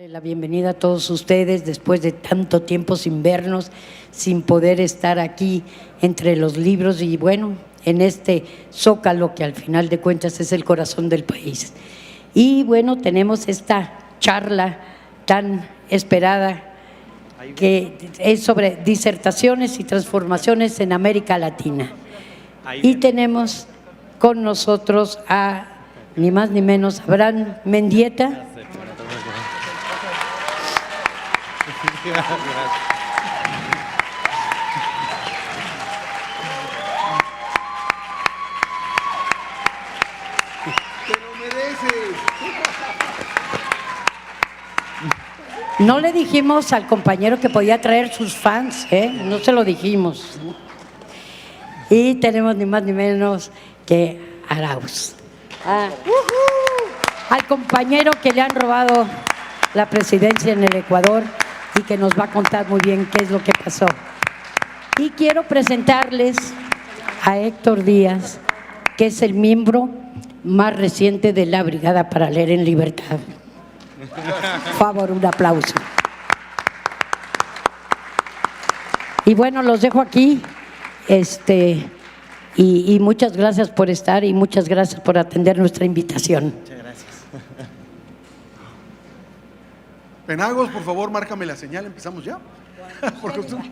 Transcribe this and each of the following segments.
La bienvenida a todos ustedes después de tanto tiempo sin vernos, sin poder estar aquí entre los libros y bueno, en este zócalo que al final de cuentas es el corazón del país. Y bueno, tenemos esta charla tan esperada que es sobre disertaciones y transformaciones en América Latina. Y tenemos con nosotros a ni más ni menos Abraham Mendieta. ¡Te lo mereces! No le dijimos al compañero que podía traer sus fans, no se lo dijimos. Y tenemos ni más ni menos que Arauz. Al compañero que le han robado la presidencia en el Ecuador y que nos va a contar muy bien qué es lo que pasó. Y quiero presentarles a Héctor Díaz, que es el miembro más reciente de la Brigada para Leer en Libertad. Por favor, un aplauso. Y bueno, los dejo aquí. Y muchas gracias por estar y muchas gracias por atender nuestra invitación. Muchas gracias. Penagos, por favor, márcame la señal. ¿Empezamos ya? Por costumbre.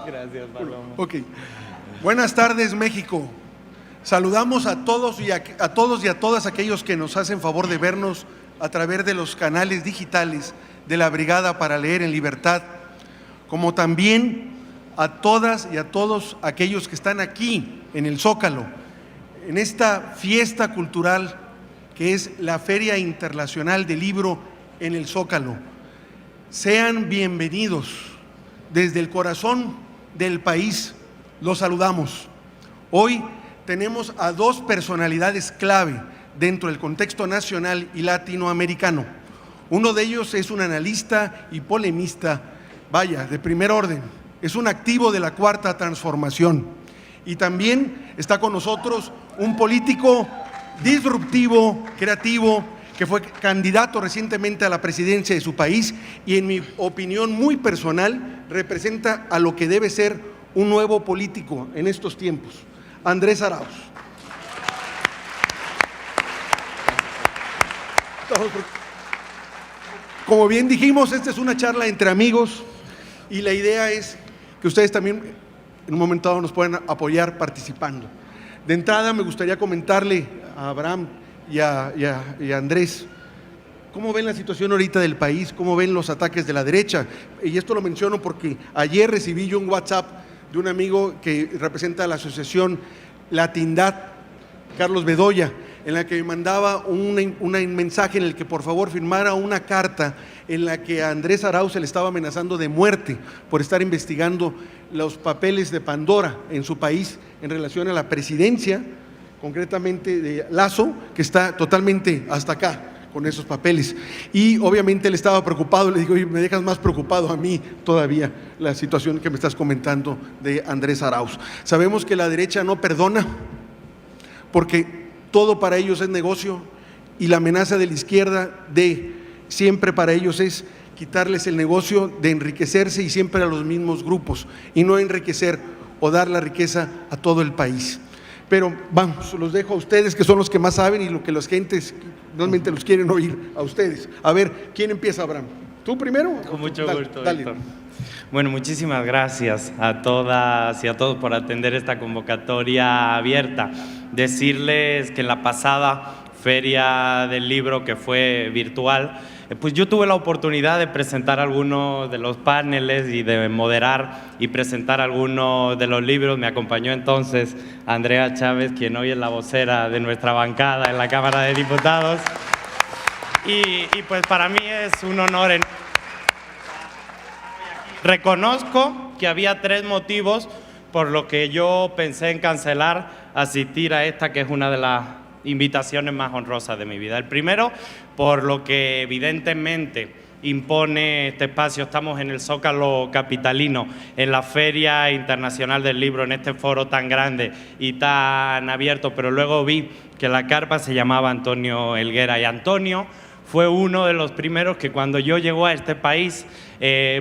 Gracias, Paloma. Ok. Buenas tardes, México. Saludamos a todos y a todas aquellos que nos hacen favor de vernos a través de los canales digitales de la Brigada para Leer en Libertad, como también a todas y a todos aquellos que están aquí en el Zócalo, en esta fiesta cultural que es la Feria Internacional del Libro en el Zócalo. Sean bienvenidos. Desde el corazón del país los saludamos. Hoy tenemos a dos personalidades clave dentro del contexto nacional y latinoamericano. Uno de ellos es un analista y polemista, de primer orden. Es un activo de la Cuarta Transformación. Y también está con nosotros un político disruptivo, creativo, que fue candidato recientemente a la presidencia de su país y en mi opinión muy personal representa a lo que debe ser un nuevo político en estos tiempos, Andrés Arauz. Como bien dijimos, esta es una charla entre amigos y la idea es que ustedes también en un momento dado nos puedan apoyar participando. De entrada me gustaría comentarle a Abraham y a Andrés, ¿cómo ven la situación ahorita del país? ¿Cómo ven los ataques de la derecha? Y esto lo menciono porque ayer recibí yo un WhatsApp de un amigo que representa la asociación Latindad, Carlos Bedoya, en la que me mandaba un mensaje en el que por favor firmara una carta en la que a Andrés Arauz se le estaba amenazando de muerte por estar investigando los papeles de Pandora en su país en relación a la presidencia, concretamente de Lazo, que está totalmente hasta acá con esos papeles. Y obviamente él estaba preocupado, le digo, me dejas más preocupado a mí todavía la situación que me estás comentando de Andrés Arauz. Sabemos que la derecha no perdona porque todo para ellos es negocio y la amenaza de la izquierda siempre para ellos es quitarles el negocio de enriquecerse y siempre a los mismos grupos y no enriquecer o dar la riqueza a todo el país. Pero vamos, los dejo a ustedes que son los que más saben y lo que las gentes realmente los quieren oír a ustedes. A ver, ¿quién empieza, Abraham? ¿Tú primero? Con mucho gusto, dale. Héctor. Bueno, muchísimas gracias a todas y a todos por atender esta convocatoria abierta. Decirles que en la pasada Feria del Libro, que fue virtual, pues yo tuve la oportunidad de presentar algunos de los paneles y de moderar y presentar algunos de los libros. Me acompañó entonces Andrea Chávez, quien hoy es la vocera de nuestra bancada en la Cámara de Diputados. Y pues para mí es un honor. Reconozco que había 3 motivos por los que yo pensé en cancelar asistir a esta, que es una de las invitaciones más honrosas de mi vida. El primero, por lo que evidentemente impone este espacio. Estamos en el Zócalo capitalino, en la Feria Internacional del Libro, en este foro tan grande y tan abierto, pero luego vi que la carpa se llamaba Antonio Helguera. Y Antonio, fue uno de los primeros que cuando yo llego a este país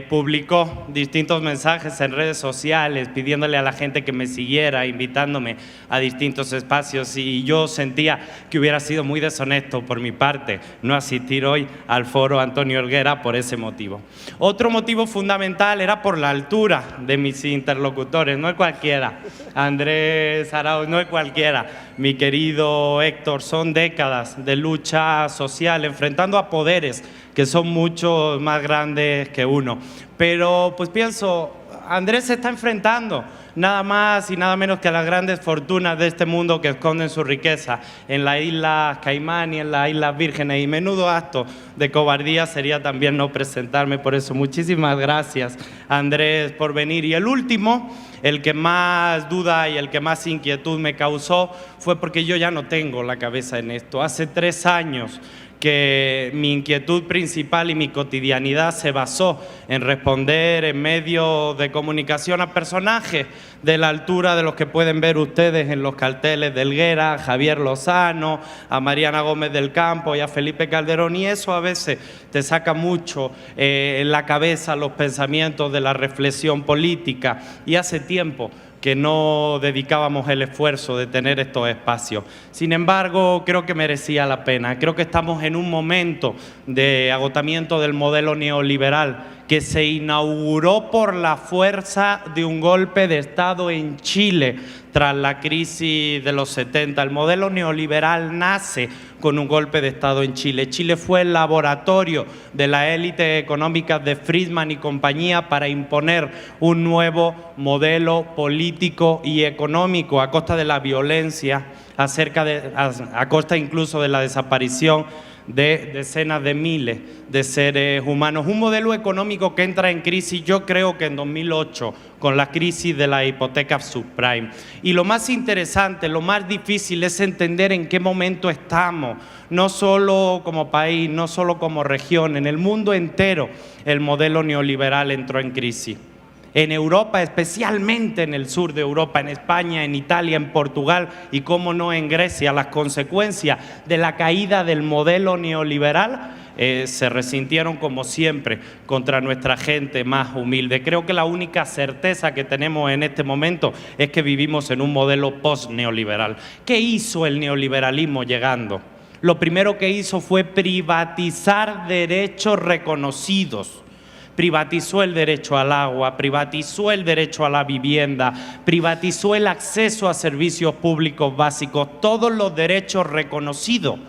publicó distintos mensajes en redes sociales pidiéndole a la gente que me siguiera, invitándome a distintos espacios, y yo sentía que hubiera sido muy deshonesto por mi parte no asistir hoy al foro Antonio Helguera por ese motivo. Otro motivo fundamental era por la altura de mis interlocutores, no es cualquiera. Andrés Arauz no es cualquiera, mi querido Héctor, son décadas de lucha social enfrentando a poderes que son mucho más grandes que uno. Pero pues pienso, Andrés se está enfrentando nada más y nada menos que a las grandes fortunas de este mundo que esconden su riqueza en las Islas Caimán y en las Islas Vírgenes, y menudo acto de cobardía sería también no presentarme. Por eso muchísimas gracias, Andrés, por venir. Y el último, el que más duda y el que más inquietud me causó, fue porque yo ya no tengo la cabeza en esto. Hace 3 años que mi inquietud principal y mi cotidianidad se basó en responder en medios de comunicación a personajes de la altura de los que pueden ver ustedes en los carteles de Helguera, a Javier Lozano, a Mariana Gómez del Campo y a Felipe Calderón, y eso a veces te saca mucho en la cabeza los pensamientos de la reflexión política, y hace tiempo que no dedicábamos el esfuerzo de tener estos espacios. Sin embargo, creo que merecía la pena. Creo que estamos en un momento de agotamiento del modelo neoliberal que se inauguró por la fuerza de un golpe de Estado en Chile tras la crisis de los 70. El modelo neoliberal nace con un golpe de Estado en Chile. Chile fue el laboratorio de la élite económica de Friedman y compañía para imponer un nuevo modelo político y económico a costa de la violencia, a costa incluso de la desaparición de decenas de miles de seres humanos. Un modelo económico que entra en crisis, yo creo que en 2008, con la crisis de la hipoteca subprime. Y lo más interesante, lo más difícil es entender en qué momento estamos, no solo como país, no solo como región, en el mundo entero el modelo neoliberal entró en crisis. En Europa, especialmente en el sur de Europa, en España, en Italia, en Portugal y, cómo no, en Grecia, las consecuencias de la caída del modelo neoliberal se resintieron como siempre contra nuestra gente más humilde. Creo que la única certeza que tenemos en este momento es que vivimos en un modelo post-neoliberal. ¿Qué hizo el neoliberalismo llegando? Lo primero que hizo fue privatizar derechos reconocidos. Privatizó el derecho al agua, privatizó el derecho a la vivienda, privatizó el acceso a servicios públicos básicos, todos los derechos reconocidos.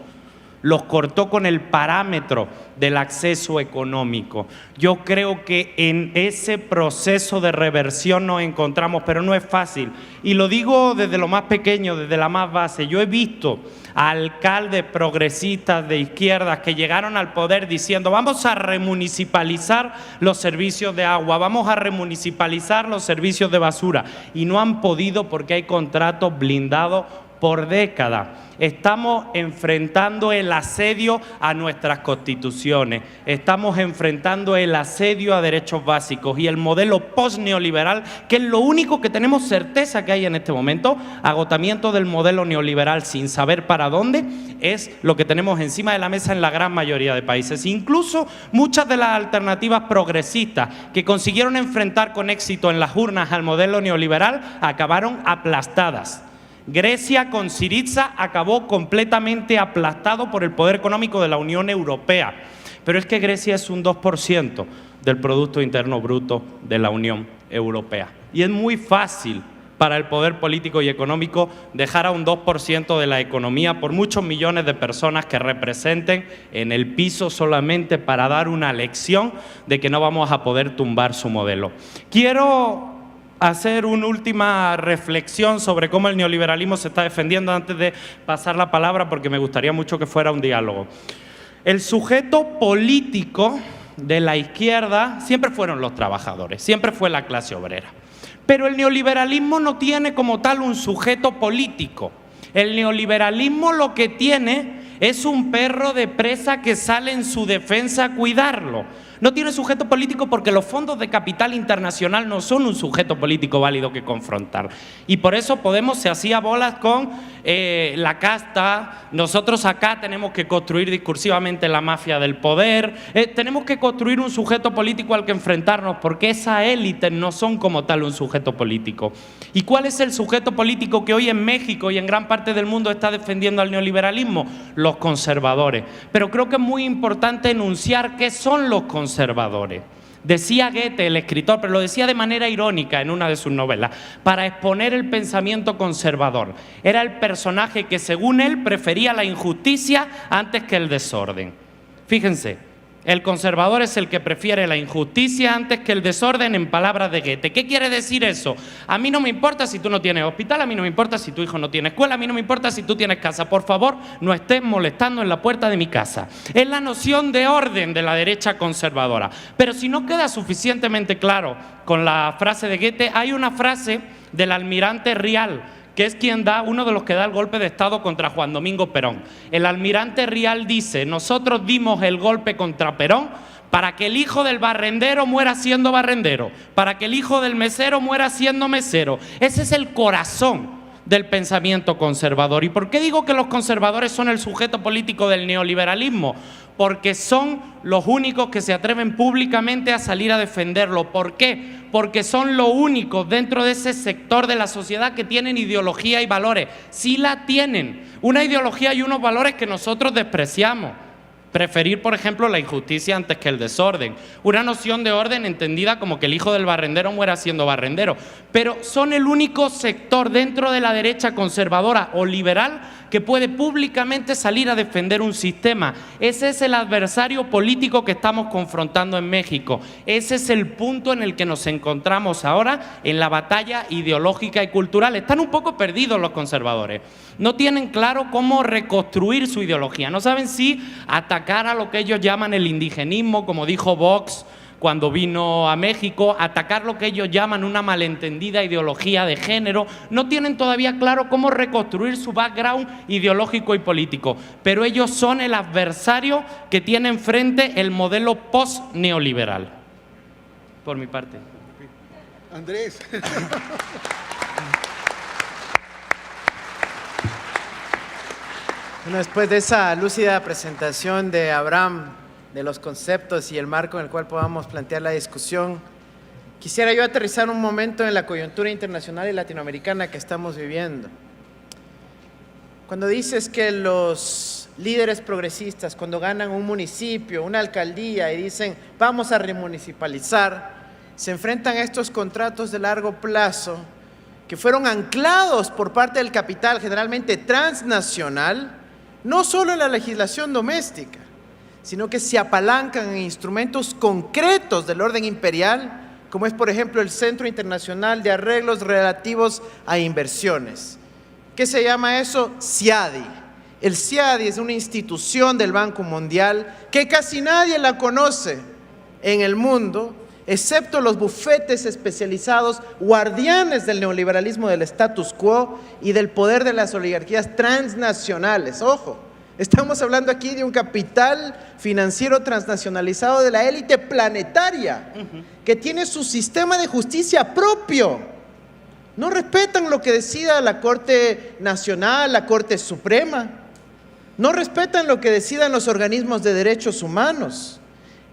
Los cortó con el parámetro del acceso económico. Yo creo que en ese proceso de reversión nos encontramos, pero no es fácil. Y lo digo desde lo más pequeño, desde la más base. Yo he visto a alcaldes progresistas de izquierdas que llegaron al poder diciendo: vamos a remunicipalizar los servicios de agua, vamos a remunicipalizar los servicios de basura, y no han podido porque hay contratos blindados por décadas. Estamos enfrentando el asedio a nuestras constituciones, estamos enfrentando el asedio a derechos básicos, y el modelo post-neoliberal, que es lo único que tenemos certeza que hay en este momento, agotamiento del modelo neoliberal sin saber para dónde, es lo que tenemos encima de la mesa en la gran mayoría de países. Incluso muchas de las alternativas progresistas que consiguieron enfrentar con éxito en las urnas al modelo neoliberal acabaron aplastadas. Grecia con Syriza acabó completamente aplastado por el poder económico de la Unión Europea. Pero es que Grecia es un 2% del Producto Interno Bruto de la Unión Europea. Y es muy fácil para el poder político y económico dejar a un 2% de la economía por muchos millones de personas que representen en el piso solamente para dar una lección de que no vamos a poder tumbar su modelo. Quiero hacer una última reflexión sobre cómo el neoliberalismo se está defendiendo antes de pasar la palabra, porque me gustaría mucho que fuera un diálogo. El sujeto político de la izquierda siempre fueron los trabajadores, siempre fue la clase obrera. Pero el neoliberalismo no tiene como tal un sujeto político. El neoliberalismo lo que tiene es un perro de presa que sale en su defensa a cuidarlo. No tiene sujeto político porque los fondos de capital internacional no son un sujeto político válido que confrontar. Y por eso Podemos se hacía bolas con la casta. Nosotros acá tenemos que construir discursivamente la mafia del poder. Tenemos que construir un sujeto político al que enfrentarnos, porque esas élites no son como tal un sujeto político. ¿Y cuál es el sujeto político que hoy en México y en gran parte del mundo está defendiendo al neoliberalismo? Los conservadores. Pero creo que es muy importante enunciar qué son los conservadores. Decía Goethe, el escritor, pero lo decía de manera irónica en una de sus novelas, para exponer el pensamiento conservador. Era el personaje que, según él, prefería la injusticia antes que el desorden. Fíjense, el conservador es el que prefiere la injusticia antes que el desorden, en palabras de Goethe. ¿Qué quiere decir eso? A mí no me importa si tú no tienes hospital, a mí no me importa si tu hijo no tiene escuela, a mí no me importa si tú tienes casa. Por favor, no estés molestando en la puerta de mi casa. Es la noción de orden de la derecha conservadora. Pero si no queda suficientemente claro con la frase de Goethe, hay una frase del almirante Rial, que es uno de los que da el golpe de Estado contra Juan Domingo Perón. El almirante Rial dice: nosotros dimos el golpe contra Perón para que el hijo del barrendero muera siendo barrendero, para que el hijo del mesero muera siendo mesero. Ese es el corazón del pensamiento conservador. ¿Y por qué digo que los conservadores son el sujeto político del neoliberalismo? Porque son los únicos que se atreven públicamente a salir a defenderlo. ¿Por qué? Porque son los únicos dentro de ese sector de la sociedad que tienen ideología y valores. Sí la tienen, una ideología y unos valores que nosotros despreciamos. Preferir, por ejemplo, la injusticia antes que el desorden. Una noción de orden entendida como que el hijo del barrendero muera siendo barrendero. Pero son el único sector dentro de la derecha conservadora o liberal que puede públicamente salir a defender un sistema. Ese es el adversario político que estamos confrontando en México. Ese es el punto en el que nos encontramos ahora en la batalla ideológica y cultural. Están un poco perdidos los conservadores. No tienen claro cómo reconstruir su ideología. No saben si atacar a lo que ellos llaman el indigenismo, como dijo Vox cuando vino a México, atacar lo que ellos llaman una malentendida ideología de género. No tienen todavía claro cómo reconstruir su background ideológico y político, pero ellos son el adversario que tiene enfrente el modelo post-neoliberal. Por mi parte. Andrés. Bueno, después de esa lúcida presentación de Abraham de los conceptos y el marco en el cual podamos plantear la discusión, quisiera yo aterrizar un momento en la coyuntura internacional y latinoamericana que estamos viviendo. Cuando dices que los líderes progresistas, cuando ganan un municipio, una alcaldía y dicen vamos a remunicipalizar, se enfrentan a estos contratos de largo plazo que fueron anclados por parte del capital, generalmente transnacional, no solo en la legislación doméstica, sino que se apalancan en instrumentos concretos del orden imperial, como es por ejemplo el Centro Internacional de Arreglos Relativos a Inversiones. ¿Qué se llama eso? CIADI. El CIADI es una institución del Banco Mundial que casi nadie la conoce en el mundo, excepto los bufetes especializados, guardianes del neoliberalismo, del status quo y del poder de las oligarquías transnacionales. Ojo, estamos hablando aquí de un capital financiero transnacionalizado de la élite planetaria, que tiene su sistema de justicia propio. No respetan lo que decida la Corte Nacional, la Corte Suprema. No respetan lo que decidan los organismos de derechos humanos.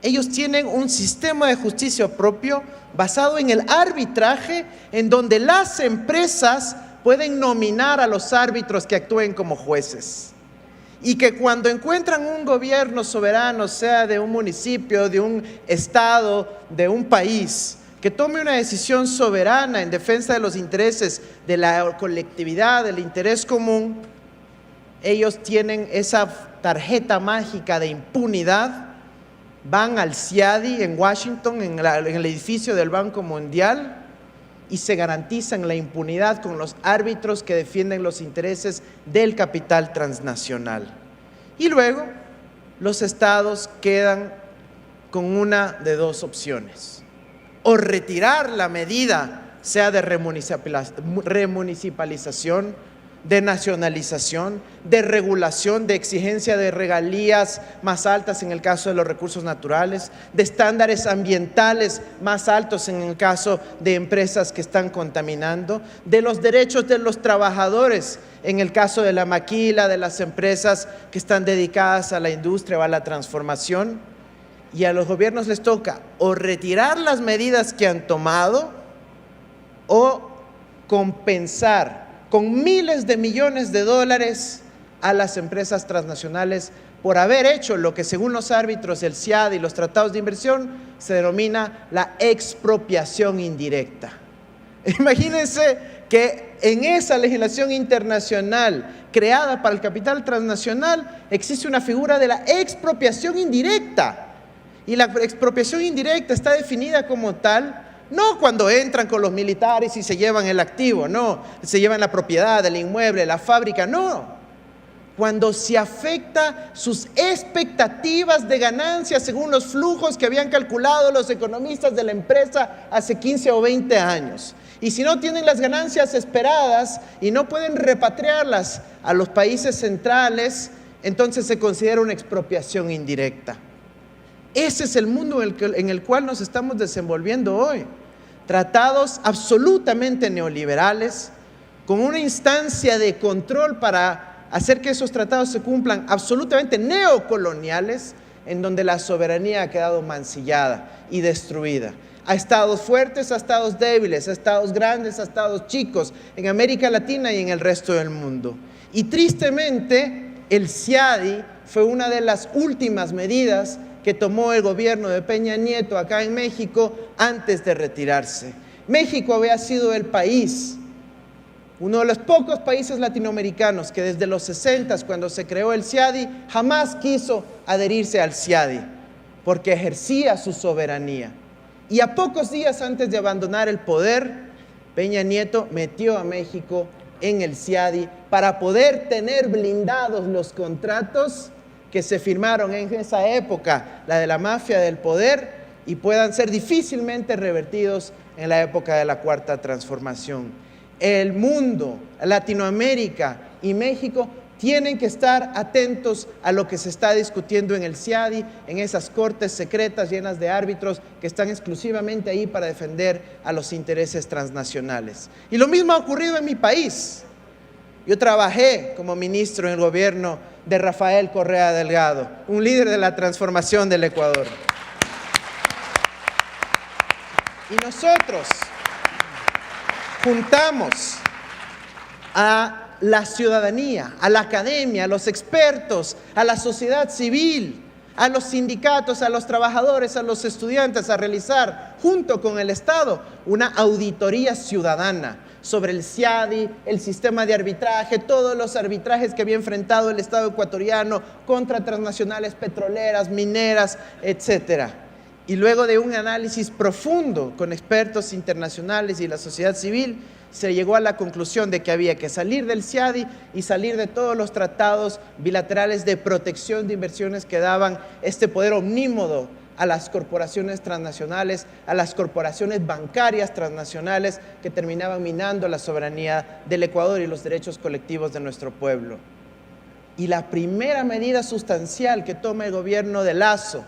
Ellos tienen un sistema de justicia propio basado en el arbitraje, en donde las empresas pueden nominar a los árbitros que actúen como jueces. Y que cuando encuentran un gobierno soberano, sea de un municipio, de un estado, de un país, que tome una decisión soberana en defensa de los intereses de la colectividad, del interés común, ellos tienen esa tarjeta mágica de impunidad. Van al CIADI en Washington, en el edificio del Banco Mundial, y se garantizan la impunidad con los árbitros que defienden los intereses del capital transnacional. Y luego los estados quedan con una de dos opciones: o retirar la medida, sea de remunicipalización, de nacionalización, de regulación, de exigencia de regalías más altas en el caso de los recursos naturales, de estándares ambientales más altos en el caso de empresas que están contaminando, de los derechos de los trabajadores en el caso de la maquila, de las empresas que están dedicadas a la industria o a la transformación. Y a los gobiernos les toca o retirar las medidas que han tomado o compensar con miles de millones de dólares a las empresas transnacionales por haber hecho lo que según los árbitros del CIAD y los tratados de inversión se denomina la expropiación indirecta. Imagínense que en esa legislación internacional creada para el capital transnacional existe una figura de la expropiación indirecta. Y la expropiación indirecta está definida como tal, no cuando entran con los militares y se llevan el activo, no, se llevan la propiedad, el inmueble, la fábrica, no. Cuando se afecta sus expectativas de ganancias según los flujos que habían calculado los economistas de la empresa hace 15 o 20 años. Y si no tienen las ganancias esperadas y no pueden repatriarlas a los países centrales, entonces se considera una expropiación indirecta. Ese es el mundo en el cual nos estamos desenvolviendo hoy. Tratados absolutamente neoliberales, con una instancia de control para hacer que esos tratados se cumplan, absolutamente neocoloniales, en donde la soberanía ha quedado mancillada y destruida. A estados fuertes, a estados débiles, a estados grandes, a estados chicos, en América Latina y en el resto del mundo. Y tristemente, el CIADI fue una de las últimas medidas que tomó el gobierno de Peña Nieto acá en México antes de retirarse. México había sido el país, uno de los pocos países latinoamericanos que desde los 60, cuando se creó el CIADI, jamás quiso adherirse al CIADI, porque ejercía su soberanía. Y a pocos días antes de abandonar el poder, Peña Nieto metió a México en el CIADI para poder tener blindados los contratos que se firmaron en esa época, la de la mafia del poder, y puedan ser difícilmente revertidos en la época de la Cuarta Transformación. El mundo, Latinoamérica y México tienen que estar atentos a lo que se está discutiendo en el CIADI, en esas cortes secretas llenas de árbitros que están exclusivamente ahí para defender a los intereses transnacionales. Y lo mismo ha ocurrido en mi país. Yo trabajé como ministro en el gobierno de Rafael Correa Delgado, un líder de la transformación del Ecuador. Y nosotros juntamos a la ciudadanía, a la academia, a los expertos, a la sociedad civil, a los sindicatos, a los trabajadores, a los estudiantes, a realizar, junto con el Estado, una auditoría ciudadana sobre el CIADI, el sistema de arbitraje, todos los arbitrajes que había enfrentado el Estado ecuatoriano contra transnacionales petroleras, mineras, etcétera. Y luego de un análisis profundo con expertos internacionales y la sociedad civil, se llegó a la conclusión de que había que salir del CIADI y salir de todos los tratados bilaterales de protección de inversiones que daban este poder omnímodo a las corporaciones transnacionales, a las corporaciones bancarias transnacionales que terminaban minando la soberanía del Ecuador y los derechos colectivos de nuestro pueblo. Y la primera medida sustancial que toma el gobierno de Lasso,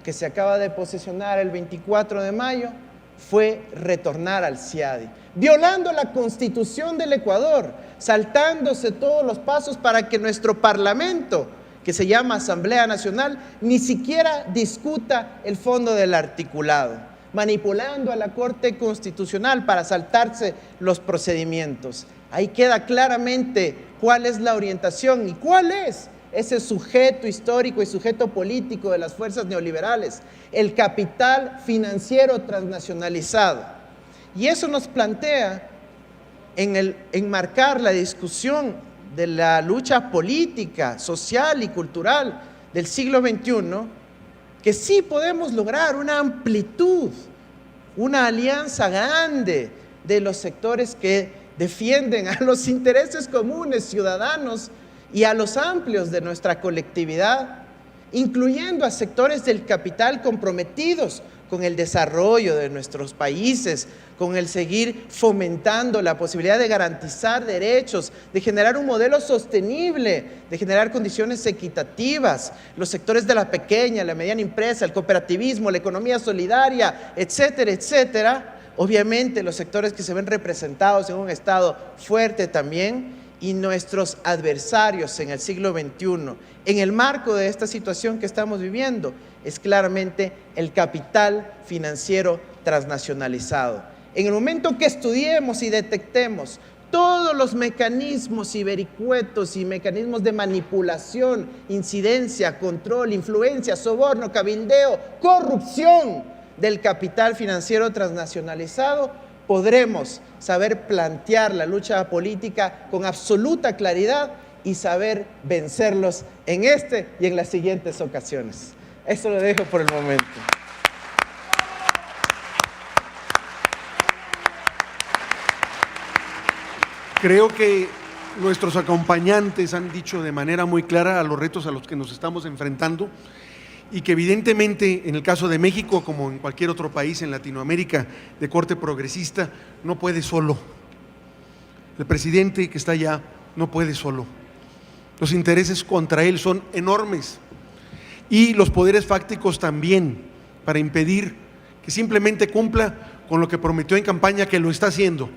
que se acaba de posesionar el 24 de mayo, fue retornar al CIADI, violando la Constitución del Ecuador, saltándose todos los pasos para que nuestro Parlamento, que se llama Asamblea Nacional, ni siquiera discuta el fondo del articulado, manipulando a la Corte Constitucional para saltarse los procedimientos. Ahí queda claramente cuál es la orientación y cuál es ese sujeto histórico y sujeto político de las fuerzas neoliberales, el capital financiero transnacionalizado. Y eso nos plantea enmarcar la discusión de la lucha política, social y cultural del siglo XXI, que sí podemos lograr una amplitud, una alianza grande de los sectores que defienden a los intereses comunes ciudadanos y a los amplios de nuestra colectividad, incluyendo a sectores del capital comprometidos con el desarrollo de nuestros países, con el seguir fomentando la posibilidad de garantizar derechos, de generar un modelo sostenible, de generar condiciones equitativas, los sectores de la pequeña, la mediana empresa, el cooperativismo, la economía solidaria, etcétera, etcétera. Obviamente los sectores que se ven representados en un Estado fuerte también, y nuestros adversarios en el siglo XXI, en el marco de esta situación que estamos viviendo, es claramente el capital financiero transnacionalizado. En el momento que estudiemos y detectemos todos los mecanismos y vericuetos y mecanismos de manipulación, incidencia, control, influencia, soborno, cabildeo, corrupción del capital financiero transnacionalizado, podremos saber plantear la lucha política con absoluta claridad y saber vencerlos en este y en las siguientes ocasiones. Eso lo dejo por el momento. Creo que nuestros acompañantes han dicho de manera muy clara a los retos a los que nos estamos enfrentando y que evidentemente en el caso de México, como en cualquier otro país en Latinoamérica de corte progresista, no puede solo. El presidente que está allá no puede solo. Los intereses contra él son enormes y los poderes fácticos también, para impedir que simplemente cumpla con lo que prometió en campaña, que lo está haciendo.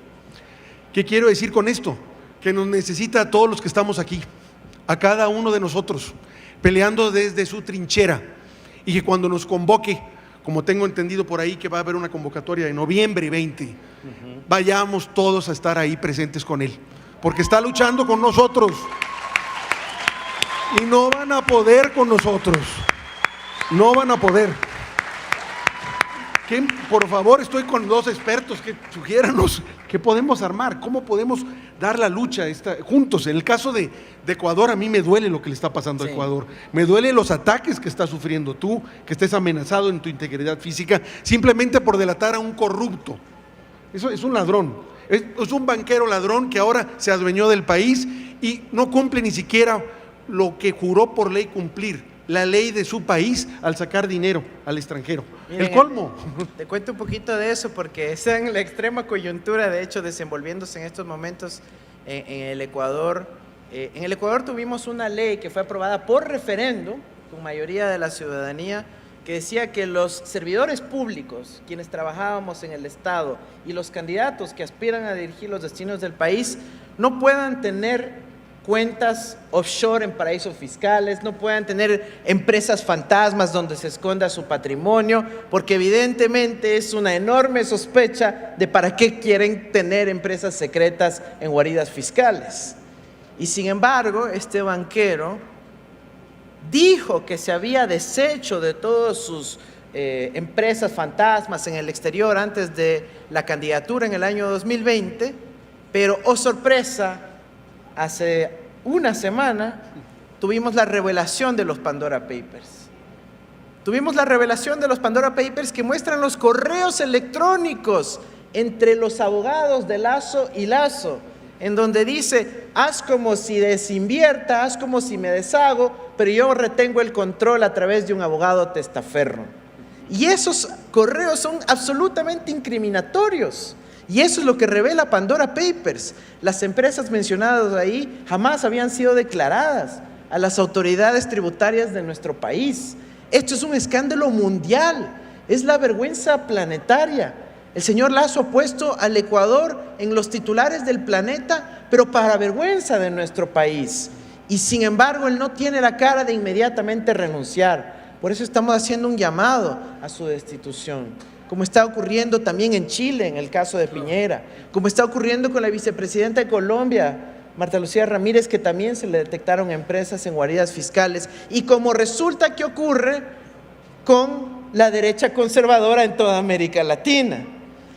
¿Qué quiero decir con esto? Que nos necesita a todos los que estamos aquí, a cada uno de nosotros, peleando desde su trinchera, y que cuando nos convoque, como tengo entendido por ahí que va a haber una convocatoria de noviembre 20, vayamos todos a estar ahí presentes con él, porque está luchando con nosotros y no van a poder con nosotros, no van a poder. Que, por favor, estoy con dos expertos que sugiéranos qué podemos armar, cómo podemos dar la lucha juntos. En el caso de Ecuador, a mí me duele lo que le está pasando a Ecuador, me duele los ataques que estás sufriendo tú, que estés amenazado en tu integridad física, simplemente por delatar a un corrupto. Eso es un ladrón, es un banquero ladrón que ahora se adueñó del país y no cumple ni siquiera lo que juró por ley cumplir, la ley de su país, al sacar dinero al extranjero. Miren, el colmo. Te cuento un poquito de eso porque está en la extrema coyuntura, de hecho, desenvolviéndose en estos momentos en el Ecuador. En el Ecuador tuvimos una ley que fue aprobada por referéndum, con mayoría de la ciudadanía, que decía que los servidores públicos, quienes trabajábamos en el Estado, y los candidatos que aspiran a dirigir los destinos del país, no puedan tener cuentas offshore en paraísos fiscales, no puedan tener empresas fantasmas donde se esconda su patrimonio, porque evidentemente es una enorme sospecha de para qué quieren tener empresas secretas en guaridas fiscales. Y sin embargo, este banquero dijo que se había deshecho de todas sus empresas fantasmas en el exterior antes de la candidatura en el año 2020, pero, oh sorpresa, hace una semana tuvimos la revelación de los Pandora Papers. Tuvimos la revelación de los Pandora Papers que muestran los correos electrónicos entre los abogados de Lasso y Lasso, en donde dice: haz como si desinvierta, haz como si me deshago, pero yo retengo el control a través de un abogado testaferro. Y esos correos son absolutamente incriminatorios. Y eso es lo que revela Pandora Papers. Las empresas mencionadas ahí jamás habían sido declaradas a las autoridades tributarias de nuestro país. Esto es un escándalo mundial, es la vergüenza planetaria. El señor Lasso ha puesto al Ecuador en los titulares del planeta, pero para vergüenza de nuestro país. Y sin embargo, él no tiene la cara de inmediatamente renunciar. Por eso estamos haciendo un llamado a su destitución, como está ocurriendo también en Chile, en el caso de Piñera, como está ocurriendo con la vicepresidenta de Colombia, Marta Lucía Ramírez, que también se le detectaron empresas en guaridas fiscales, y como resulta que ocurre con la derecha conservadora en toda América Latina.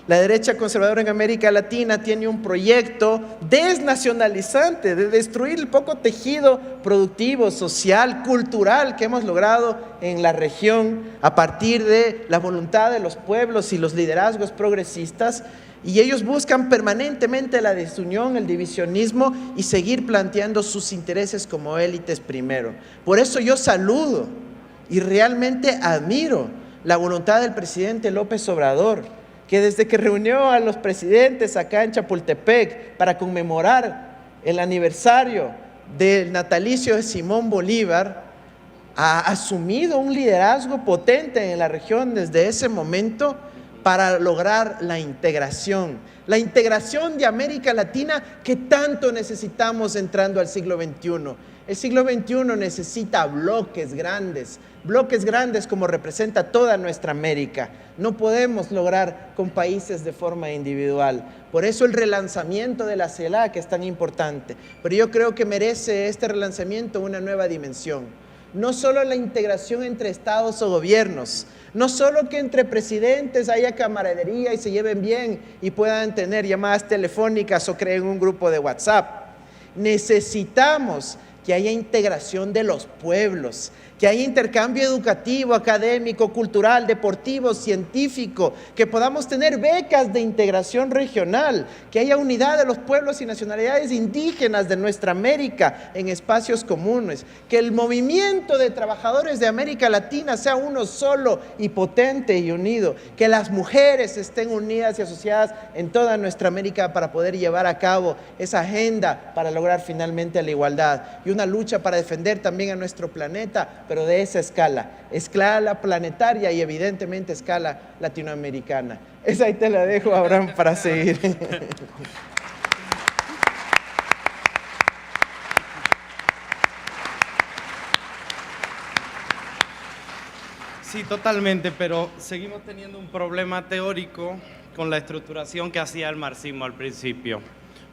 La derecha conservadora en América Latina tiene un proyecto desnacionalizante de destruir el poco tejido productivo, social, cultural que hemos logrado en la región a partir de la voluntad de los pueblos y los liderazgos progresistas, y ellos buscan permanentemente la desunión, el divisionismo y seguir planteando sus intereses como élites primero. Por eso yo saludo y realmente admiro la voluntad del presidente López Obrador, que desde que reunió a los presidentes acá en Chapultepec para conmemorar el aniversario del natalicio de Simón Bolívar, ha asumido un liderazgo potente en la región desde ese momento para lograr la integración de América Latina que tanto necesitamos entrando al siglo XXI. El siglo XXI necesita bloques grandes como representa toda nuestra América. No podemos lograr con países de forma individual. Por eso el relanzamiento de la CELAC es tan importante. Pero yo creo que merece este relanzamiento una nueva dimensión. No solo la integración entre estados o gobiernos, no solo que entre presidentes haya camaradería y se lleven bien y puedan tener llamadas telefónicas o creen un grupo de WhatsApp. Necesitamos que haya integración de los pueblos, que haya intercambio educativo, académico, cultural, deportivo, científico, que podamos tener becas de integración regional, que haya unidad de los pueblos y nacionalidades indígenas de nuestra América en espacios comunes, que el movimiento de trabajadores de América Latina sea uno solo y potente y unido, que las mujeres estén unidas y asociadas en toda nuestra América para poder llevar a cabo esa agenda para lograr finalmente la igualdad y una lucha para defender también a nuestro planeta, pero de esa escala planetaria y evidentemente escala latinoamericana. Esa ahí te la dejo, Abraham, para seguir. Sí, totalmente, pero seguimos teniendo un problema teórico con la estructuración que hacía el marxismo al principio.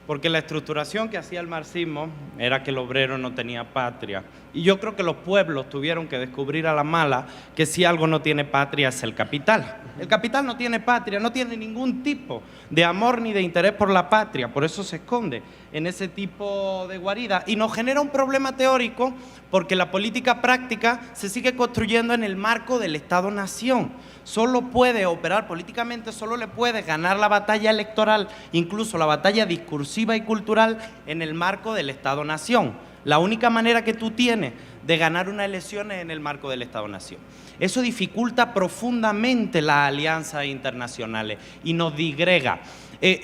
Porque la estructuración que hacía el marxismo era que el obrero no tenía patria. Y yo creo que los pueblos tuvieron que descubrir a la mala que si algo no tiene patria es el capital. El capital no tiene patria, no tiene ningún tipo de amor ni de interés por la patria. Por eso se esconde en ese tipo de guarida. Y nos genera un problema teórico porque la política práctica se sigue construyendo en el marco del Estado-Nación. Solo puede operar políticamente, solo le puede ganar la batalla electoral, incluso la batalla discursiva y cultural en el marco del Estado-Nación. La única manera que tú tienes de ganar una elección es en el marco del Estado-Nación. Eso dificulta profundamente las alianzas internacionales y nos disgrega.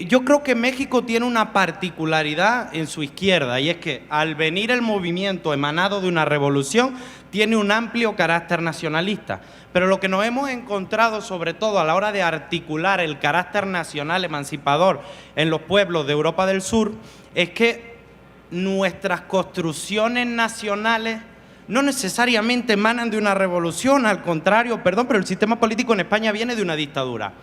Yo creo que México tiene una particularidad en su izquierda y es que al venir el movimiento emanado de una revolución tiene un amplio carácter nacionalista. Pero lo que nos hemos encontrado, sobre todo a la hora de articular el carácter nacional emancipador en los pueblos de Europa del Sur, es que nuestras construcciones nacionales no necesariamente emanan de una revolución, al contrario, perdón, pero el sistema político en España viene de una dictadura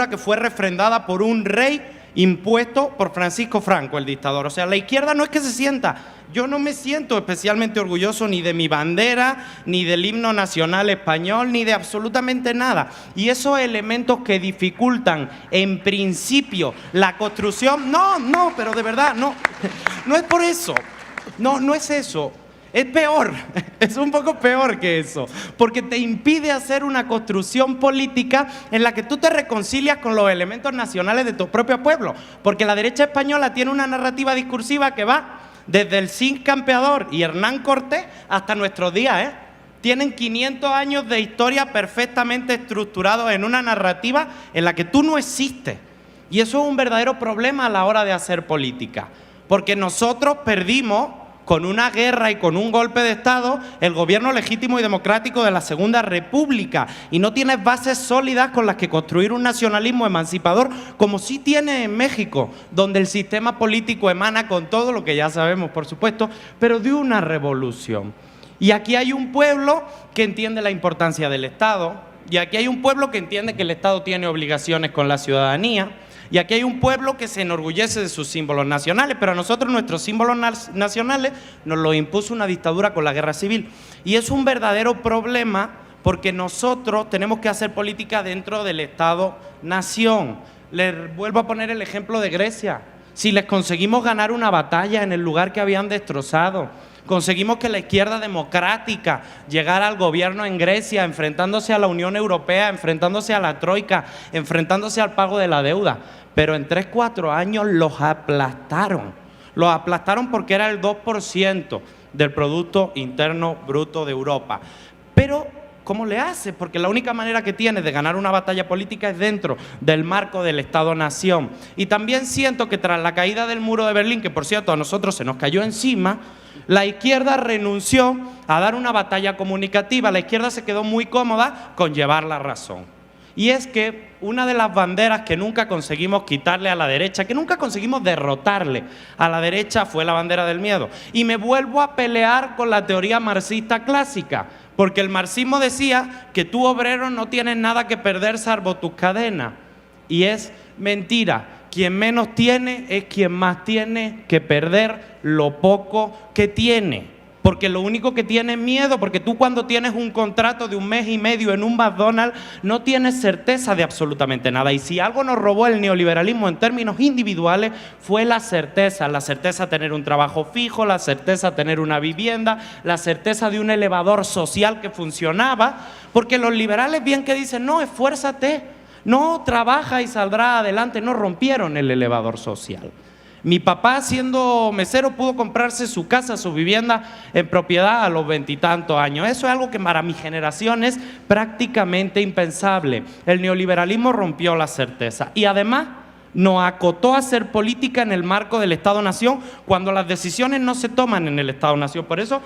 que fue refrendada por un rey impuesto por Francisco Franco, el dictador. O sea, la izquierda no es que se sienta, yo no me siento especialmente orgulloso ni de mi bandera, ni del himno nacional español, ni de absolutamente nada. Y esos elementos que dificultan en principio la construcción, no, pero de verdad, no es por eso, no es eso. Es peor, es un poco peor que eso, porque te impide hacer una construcción política en la que tú te reconcilias con los elementos nacionales de tu propio pueblo, porque la derecha española tiene una narrativa discursiva que va desde el Cid Campeador y Hernán Cortés hasta nuestros días, Tienen 500 años de historia perfectamente estructurados en una narrativa en la que tú no existes, y eso es un verdadero problema a la hora de hacer política, porque nosotros perdimos con una guerra y con un golpe de Estado el gobierno legítimo y democrático de la Segunda República y no tienes bases sólidas con las que construir un nacionalismo emancipador como sí tiene en México, donde el sistema político emana con todo lo que ya sabemos, por supuesto, pero de una revolución. Y aquí hay un pueblo que entiende la importancia del Estado, y aquí hay un pueblo que entiende que el Estado tiene obligaciones con la ciudadanía, y aquí hay un pueblo que se enorgullece de sus símbolos nacionales, pero a nosotros nuestros símbolos nacionales nos los impuso una dictadura con la guerra civil. Y es un verdadero problema porque nosotros tenemos que hacer política dentro del Estado-nación. Les vuelvo a poner el ejemplo de Grecia. Si les conseguimos ganar una batalla en el lugar que habían destrozado, conseguimos que la izquierda democrática llegara al gobierno en Grecia, enfrentándose a la Unión Europea, enfrentándose a la Troika, enfrentándose al pago de la deuda. Pero en 3-4 años los aplastaron. Los aplastaron porque era el 2% del Producto Interno Bruto de Europa. Pero ¿cómo le hace? Porque la única manera que tiene de ganar una batalla política es dentro del marco del Estado-Nación. Y también siento que tras la caída del muro de Berlín, que por cierto a nosotros se nos cayó encima, la izquierda renunció a dar una batalla comunicativa. La izquierda se quedó muy cómoda con llevar la razón. Y es que una de las banderas que nunca conseguimos quitarle a la derecha, que nunca conseguimos derrotarle a la derecha, fue la bandera del miedo. Y me vuelvo a pelear con la teoría marxista clásica, porque el marxismo decía que tú, obrero, no tienes nada que perder salvo tus cadenas. Y es mentira. Quien menos tiene es quien más tiene que perder lo poco que tiene. Porque lo único que tiene es miedo, porque tú cuando tienes un contrato de 1 mes y medio en un McDonald's no tienes certeza de absolutamente nada. Y si algo nos robó el neoliberalismo en términos individuales fue la certeza de tener un trabajo fijo, la certeza de tener una vivienda, la certeza de un elevador social que funcionaba, porque los liberales bien que dicen, no, esfuérzate, no, trabaja y saldrá adelante, no rompieron el elevador social. Mi papá, siendo mesero, pudo comprarse su casa, su vivienda en propiedad a los 20 y tantos años. Eso es algo que para mi generación es prácticamente impensable. El neoliberalismo rompió la certeza y además nos acotó a hacer política en el marco del Estado-Nación cuando las decisiones no se toman en el Estado-Nación. Por eso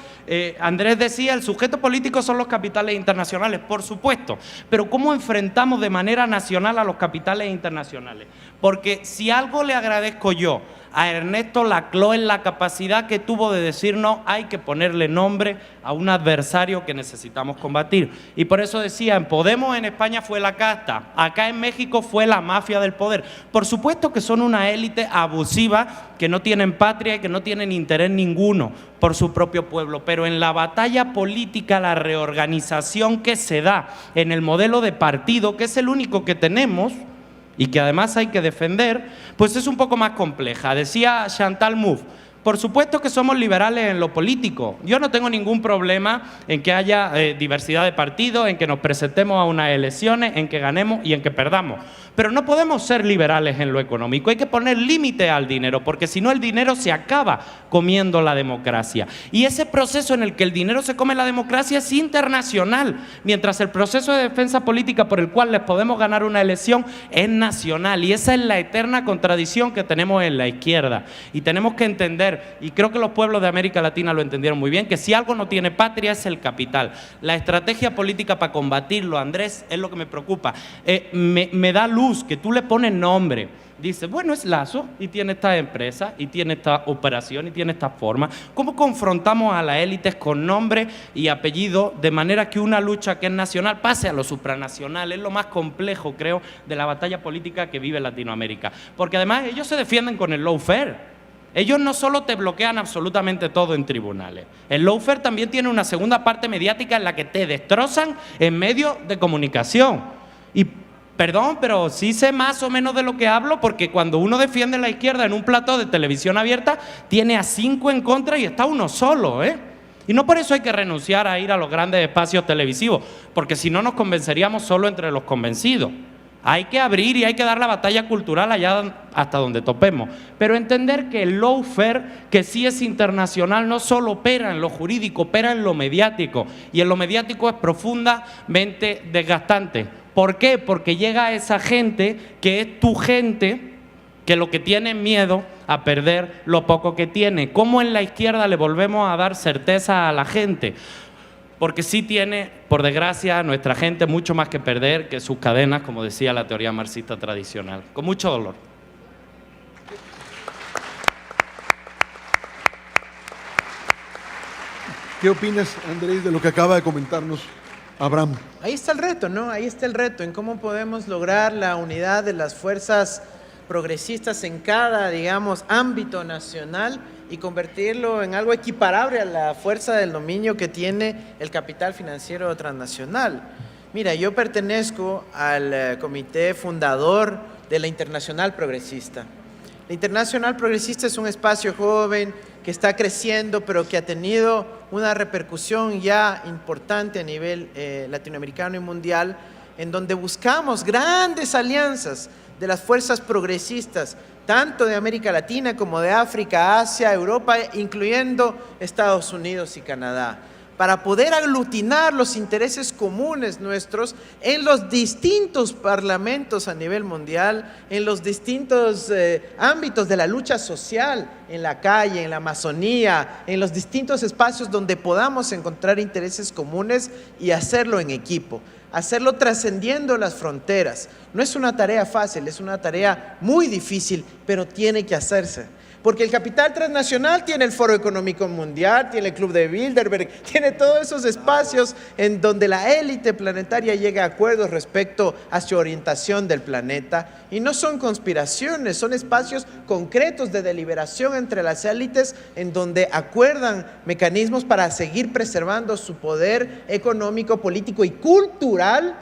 Andrés decía, el sujeto político son los capitales internacionales, por supuesto, pero ¿cómo enfrentamos de manera nacional a los capitales internacionales? Porque si algo le agradezco yo a Ernesto Laclau en la capacidad que tuvo de decirnos hay que ponerle nombre a un adversario que necesitamos combatir. Y por eso decía, en Podemos en España fue la casta, acá en México fue la mafia del poder. Por supuesto que son una élite abusiva que no tienen patria y que no tienen interés ninguno por su propio pueblo, pero en la batalla política, la reorganización que se da en el modelo de partido, que es el único que tenemos, y que además hay que defender, pues es un poco más compleja. Decía Chantal Mouffe, por supuesto que somos liberales en lo político. Yo no tengo ningún problema en que haya diversidad de partidos, en que nos presentemos a unas elecciones, en que ganemos y en que perdamos. Pero no podemos ser liberales en lo económico. Hay que poner límite al dinero, porque si no el dinero se acaba comiendo la democracia. Y ese proceso en el que el dinero se come la democracia es internacional, mientras el proceso de defensa política por el cual les podemos ganar una elección es nacional. Y esa es la eterna contradicción que tenemos en la izquierda. Y tenemos que entender, y creo que los pueblos de América Latina lo entendieron muy bien, que si algo no tiene patria es el capital. La estrategia política para combatirlo, Andrés, es lo que me preocupa. Me da luz que tú le pones nombre. Dice, bueno, es Lazo y tiene esta empresa y tiene esta operación y tiene esta forma. ¿Cómo confrontamos a las élites con nombre y apellido de manera que una lucha que es nacional pase a lo supranacional? Es lo más complejo, creo, de la batalla política que vive Latinoamérica. Porque además ellos se defienden con el lawfare. Ellos no solo te bloquean absolutamente todo en tribunales. El lawfare también tiene una segunda parte mediática en la que te destrozan en medios de comunicación. Y perdón, pero sí sé más o menos de lo que hablo, porque cuando uno defiende la izquierda en un plató de televisión abierta, tiene a 5 en contra y está uno solo, ¿eh? Y no por eso hay que renunciar a ir a los grandes espacios televisivos, porque si no nos convenceríamos solo entre los convencidos. Hay que abrir y hay que dar la batalla cultural allá hasta donde topemos. Pero entender que el lawfare, que sí es internacional, no solo opera en lo jurídico, opera en lo mediático. Y en lo mediático es profundamente desgastante. ¿Por qué? Porque llega a esa gente que es tu gente, que lo que tiene miedo a perder lo poco que tiene. ¿Cómo en la izquierda le volvemos a dar certeza a la gente? Porque sí tiene, por desgracia, nuestra gente mucho más que perder que sus cadenas, como decía la teoría marxista tradicional. Con mucho dolor. ¿Qué opinas, Andrés, de lo que acaba de comentarnos Abraham? Ahí está el reto, ¿no? Ahí está el reto en cómo podemos lograr la unidad de las fuerzas progresistas en cada, digamos, ámbito nacional y convertirlo en algo equiparable a la fuerza del dominio que tiene el capital financiero transnacional. Mira, yo pertenezco al comité fundador de la Internacional Progresista. La Internacional Progresista es un espacio joven que está creciendo, pero que ha tenido una repercusión ya importante a nivel latinoamericano y mundial, en donde buscamos grandes alianzas de las fuerzas progresistas, tanto de América Latina como de África, Asia, Europa, incluyendo Estados Unidos y Canadá, para poder aglutinar los intereses comunes nuestros en los distintos parlamentos a nivel mundial, en los distintos ámbitos de la lucha social, en la calle, en la Amazonía, en los distintos espacios donde podamos encontrar intereses comunes y hacerlo en equipo, hacerlo trascendiendo las fronteras. No es una tarea fácil, es una tarea muy difícil, pero tiene que hacerse. Porque el capital transnacional tiene el Foro Económico Mundial, tiene el Club de Bilderberg, tiene todos esos espacios en donde la élite planetaria llega a acuerdos respecto a su orientación del planeta. Y no son conspiraciones, son espacios concretos de deliberación entre las élites en donde acuerdan mecanismos para seguir preservando su poder económico, político y cultural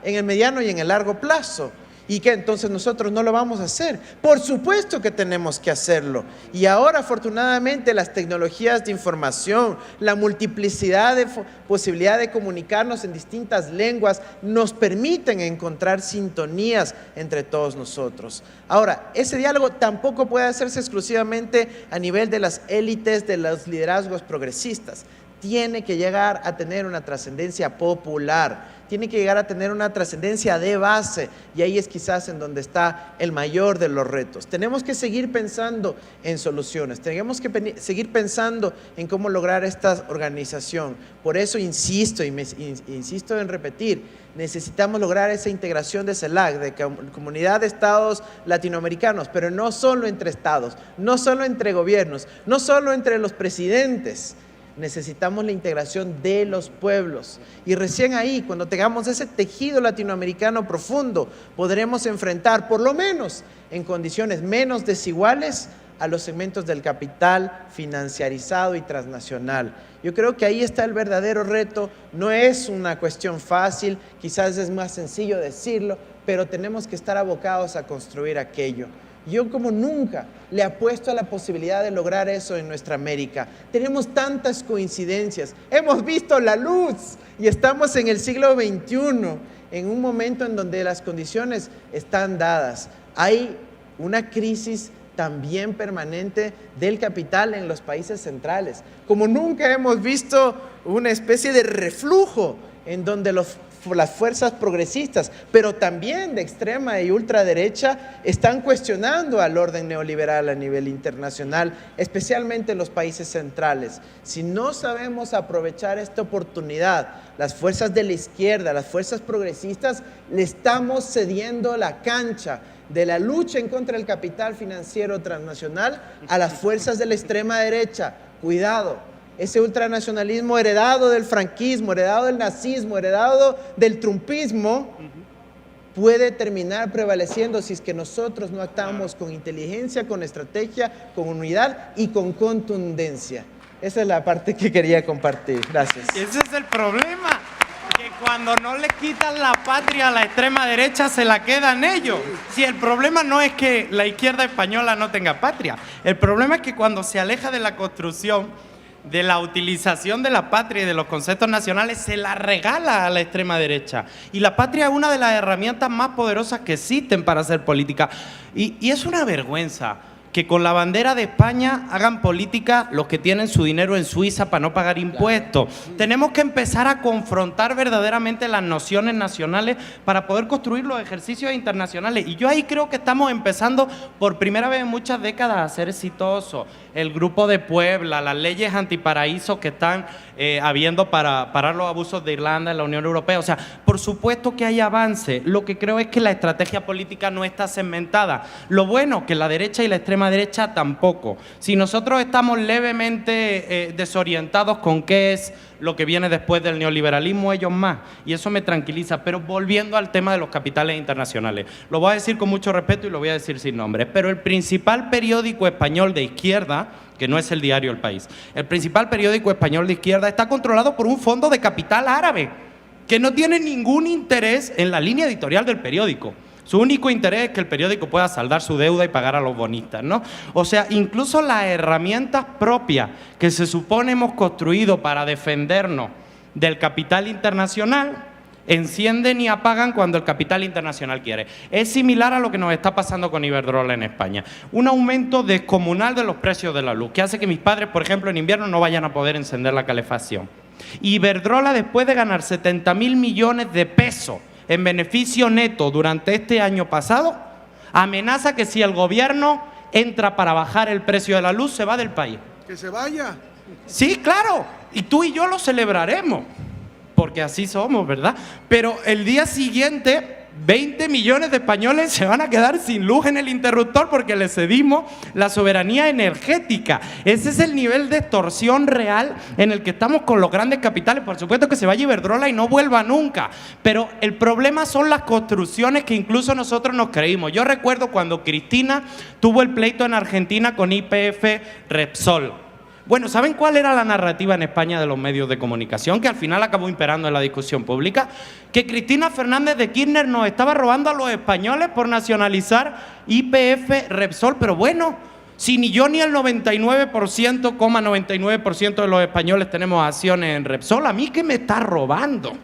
en el mediano y en el largo plazo. ¿Y que entonces nosotros no lo vamos a hacer? Por supuesto que tenemos que hacerlo. Y ahora, afortunadamente, las tecnologías de información, la multiplicidad de posibilidad de comunicarnos en distintas lenguas nos permiten encontrar sintonías entre todos nosotros. Ahora, ese diálogo tampoco puede hacerse exclusivamente a nivel de las élites, de los liderazgos progresistas. Tiene que llegar a tener una trascendencia popular, tiene que llegar a tener una trascendencia de base, y ahí es quizás en donde está el mayor de los retos. Tenemos que seguir pensando en soluciones, tenemos que seguir pensando en cómo lograr esta organización. Por eso insisto insisto en repetir, necesitamos lograr esa integración de CELAC, de Comunidad de Estados Latinoamericanos, pero no solo entre estados, no solo entre gobiernos, no solo entre los presidentes. Necesitamos la integración de los pueblos, y recién ahí, cuando tengamos ese tejido latinoamericano profundo, podremos enfrentar, por lo menos en condiciones menos desiguales, a los segmentos del capital financiarizado y transnacional. Yo creo que ahí está el verdadero reto. No es una cuestión fácil, quizás es más sencillo decirlo, pero tenemos que estar abocados a construir aquello. Yo como nunca le apuesto a la posibilidad de lograr eso en nuestra América. Tenemos tantas coincidencias, hemos visto la luz y estamos en el siglo XXI, en un momento en donde las condiciones están dadas. Hay una crisis también permanente del capital en los países centrales. Como nunca hemos visto una especie de reflujo en donde las fuerzas progresistas, pero también de extrema y ultraderecha, están cuestionando al orden neoliberal a nivel internacional, especialmente en los países centrales. Si no sabemos aprovechar esta oportunidad, las fuerzas de la izquierda, las fuerzas progresistas, le estamos cediendo la cancha de la lucha en contra del capital financiero transnacional a las fuerzas de la extrema derecha. Cuidado. Ese ultranacionalismo heredado del franquismo, heredado del nazismo, heredado del trumpismo, puede terminar prevaleciendo si es que nosotros no actuamos con inteligencia, con estrategia, con unidad y con contundencia. Esa es la parte que quería compartir. Gracias. Ese es el problema, que cuando no le quitan la patria a la extrema derecha, se la quedan ellos. Si el problema no es que la izquierda española no tenga patria, el problema es que cuando se aleja de la construcción, de la utilización de la patria y de los conceptos nacionales, se la regala a la extrema derecha. Y la patria es una de las herramientas más poderosas que existen para hacer política. Y es una vergüenza que con la bandera de España hagan política los que tienen su dinero en Suiza para no pagar impuestos. Tenemos que empezar a confrontar verdaderamente las nociones nacionales para poder construir los ejercicios internacionales. Y yo ahí creo que estamos empezando por primera vez en muchas décadas a ser exitosos. El Grupo de Puebla, las leyes antiparaísos que están habiendo para parar los abusos de Irlanda en la Unión Europea. O sea, por supuesto que hay avance. Lo que creo es que la estrategia política no está segmentada. Lo bueno que la derecha y la extrema derecha tampoco. Si nosotros estamos levemente desorientados con qué es lo que viene después del neoliberalismo, ellos más, y eso me tranquiliza. Pero volviendo al tema de los capitales internacionales, lo voy a decir con mucho respeto y lo voy a decir sin nombre, pero el principal periódico español de izquierda, que no es el diario El País, el principal periódico español de izquierda está controlado por un fondo de capital árabe que no tiene ningún interés en la línea editorial del periódico. Su único interés es que el periódico pueda saldar su deuda y pagar a los bonistas, ¿no? O sea, incluso las herramientas propias que se supone hemos construido para defendernos del capital internacional encienden y apagan cuando el capital internacional quiere. Es similar a lo que nos está pasando con Iberdrola en España. Un aumento descomunal de los precios de la luz, que hace que mis padres, por ejemplo, en invierno no vayan a poder encender la calefacción. Iberdrola, después de ganar 70.000 millones de pesos en beneficio neto durante este año pasado, amenaza que si el gobierno entra para bajar el precio de la luz, se va del país. Que se vaya. Sí, claro, y tú y yo lo celebraremos, porque así somos, ¿verdad? Pero el día siguiente, 20 millones de españoles se van a quedar sin luz en el interruptor porque le cedimos la soberanía energética. Ese es el nivel de extorsión real en el que estamos con los grandes capitales. Por supuesto que se vaya Iberdrola y no vuelva nunca, pero el problema son las construcciones que incluso nosotros nos creímos. Yo recuerdo cuando Cristina tuvo el pleito en Argentina con YPF Repsol. Bueno, ¿saben cuál era la narrativa en España de los medios de comunicación? Que al final acabó imperando en la discusión pública. Que Cristina Fernández de Kirchner nos estaba robando a los españoles por nacionalizar YPF Repsol. Pero bueno, si ni yo ni el 99% de los españoles tenemos acciones en Repsol, ¿a mí qué me está robando?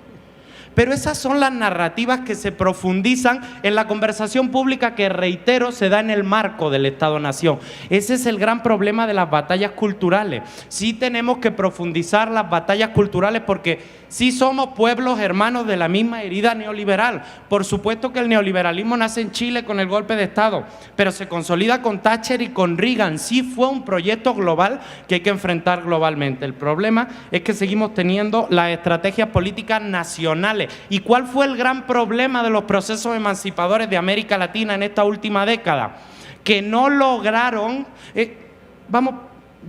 Pero esas son las narrativas que se profundizan en la conversación pública que, reitero, se da en el marco del Estado-Nación. Ese es el gran problema de las batallas culturales. Sí tenemos que profundizar las batallas culturales porque sí somos pueblos hermanos de la misma herida neoliberal. Por supuesto que el neoliberalismo nace en Chile con el golpe de Estado, pero se consolida con Thatcher y con Reagan. Sí fue un proyecto global que hay que enfrentar globalmente. El problema es que seguimos teniendo las estrategias políticas nacionales. ¿Y cuál fue el gran problema de los procesos emancipadores de América Latina en esta última década? Que no lograron,